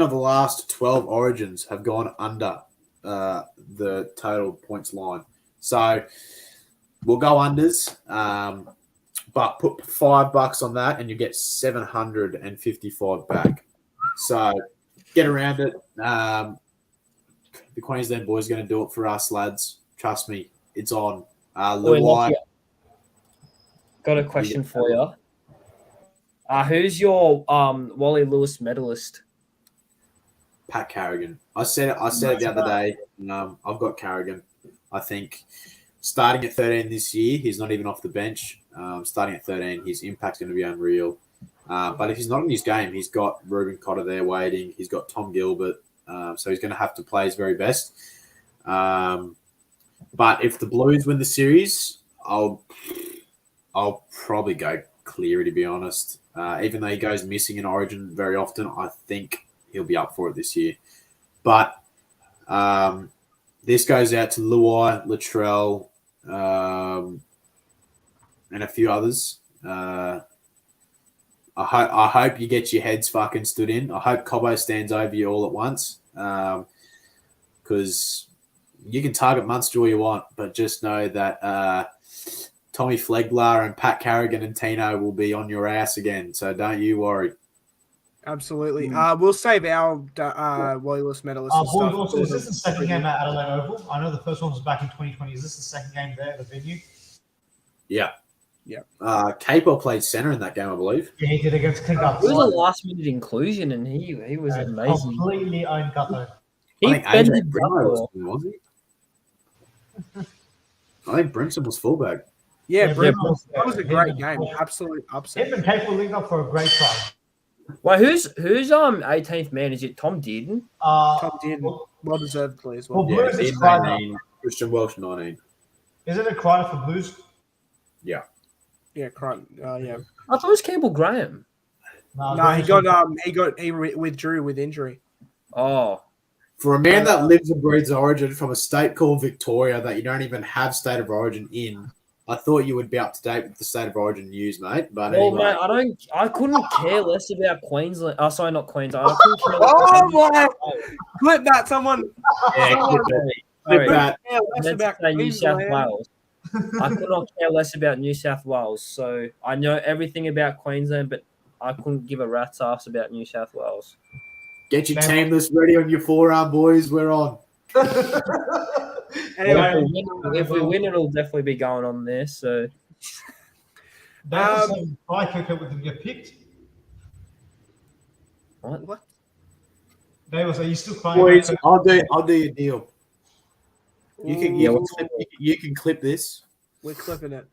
of the last 12 Origins have gone under the total points line. So we'll go unders. But put $5 on that and you get 755 back. So get around it. The Queensland boys are going to do it for us, lads. Trust me, it's on. Got a question for you. Who's your Wally Lewis medalist? Pat Carrigan. I said it the other day. I've got Carrigan. I think starting at 13 this year, he's not even off the bench. Starting at 13, his impact's going to be unreal. But if he's not in his game, he's got Ruben Cotter there waiting. He's got Tom Gilbert. So he's going to have to play his very best. But if the Blues win the series, I'll probably go Cleary, to be honest. Even though he goes missing in Origin very often, I think he'll be up for it this year. But this goes out to Luai, Latrell, and a few others. I hope you get your heads fucking stood in. I hope Cobbo stands over you all at once. Because you can target Munster all you want, but just know that Tommy Flegler and Pat Carrigan and Tino will be on your ass again. So don't you worry. Absolutely. We'll save our Wally Lewis medalists. Also, is this the second game at Adelaide Oval? I know the first one was back in 2020. Is this the second game there at the venue? Yeah. Capo played centre in that game, I believe. Yeah, he did against Clint It was a last-minute inclusion, and he was amazing. Completely owned Gutho. He I think bended Adrian Brimo Gutho. was he? I think Brimson was fullback. Yeah, Brimo Brim, that was a him great and- game. Absolute upset. Him and Capo linked up for a great try. Wait, who's 18th man? Is it Tom Dearden? Tom did well deservedly as well. Well, Blues is Dean Kreider. 19, Christian Welsh 19. Isn't it Kreider for Blues? Yeah, correct. Yeah. I thought it was Campbell Graham. No, he withdrew with injury. Oh, For a man that lives and breathes Origin from a state called Victoria that you don't even have State of Origin in, I thought you would be up to date with the State of Origin news, mate. But well, anyway, mate, I couldn't care less about Queensland. Oh, sorry, not Queensland. I couldn't care less Oh about my! Clip that, someone. yeah, someone clip that. care less I meant to about say New South Queensland. Wales. I could not care less about New South Wales. So I know everything about Queensland, but I couldn't give a rat's ass about New South Wales. Get your team list ready on your forearm, boys. We're on. Anyway, If we win, it'll definitely be going on there. So That's the same try kicker with them get picked. what? Davis, are you still crying? Boys, about I'll do your deal. You can clip this. We're clipping it.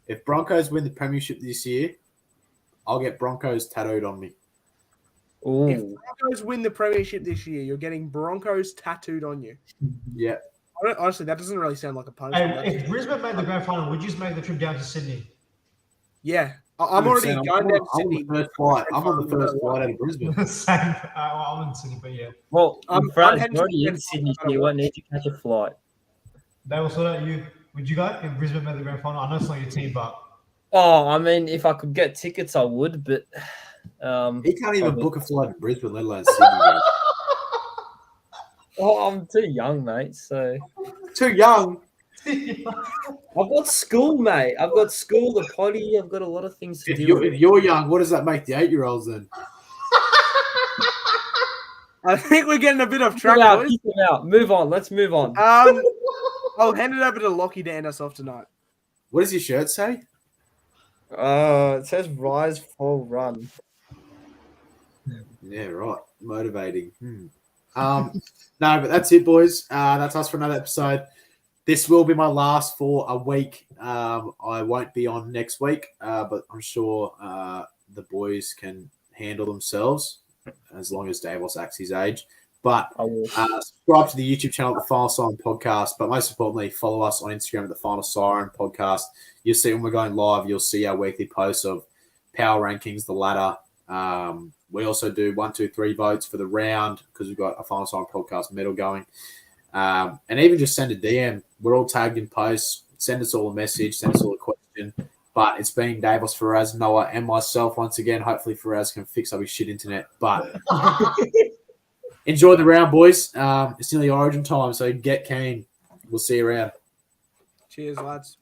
If Broncos win the premiership this year, I'll get Broncos tattooed on me. If Broncos win the premiership this year, you're getting Broncos tattooed on you. Yeah. Honestly, that doesn't really sound like a punishment. Hey, if Brisbane made the grand final, would you just make the trip down to Sydney? Yeah, I'm already 100%. going down to I'm Sydney. on the first flight. I'm on the first flight out of Brisbane. Same. I'm in Sydney, but yeah. well, I'm France, heading you're already to in the Sydney, final so you won't need to catch a flight. They will sort out you. Would you go if Brisbane made the grand final? I know it's not your team, but Oh, I mean, if I could get tickets, I would, but He can't even book a flight to Brisbane, let alone Sydney. Bro. oh, I'm too young, mate. So Too young. I've got school, mate. I've got school, the potty. I've got a lot of things to If deal you're, with. if you're young, what does that make the 8-year-olds then? I think we're getting a bit off Kick track, it out, boys. kick it out. Move on. Let's move on. I'll hand it over to Lockie to end us off tonight. What does your shirt say? It says rise, fall, run. Yeah, right. Motivating. No, but that's it, boys. That's us for another episode. This will be my last for a week. I won't be on next week, but I'm sure the boys can handle themselves as long as Davos acts his age. But I will. subscribe to the YouTube channel at The Final Siren Podcast. But most importantly, follow us on Instagram at The Final Siren Podcast. You'll see when we're going live, you'll see our weekly posts of power rankings, the ladder. We also do 1, 2, 3 votes for the round because we've got a Final Siren Podcast medal going. And even just send a DM. We're all tagged in posts. Send us all a message. Send us all a question. But it's been Davos, Faraz, Noah, and myself once again. Hopefully Faraz can fix up his shit internet. But enjoy the round, boys. It's nearly Origin time, so get keen. We'll see you around. Cheers, lads.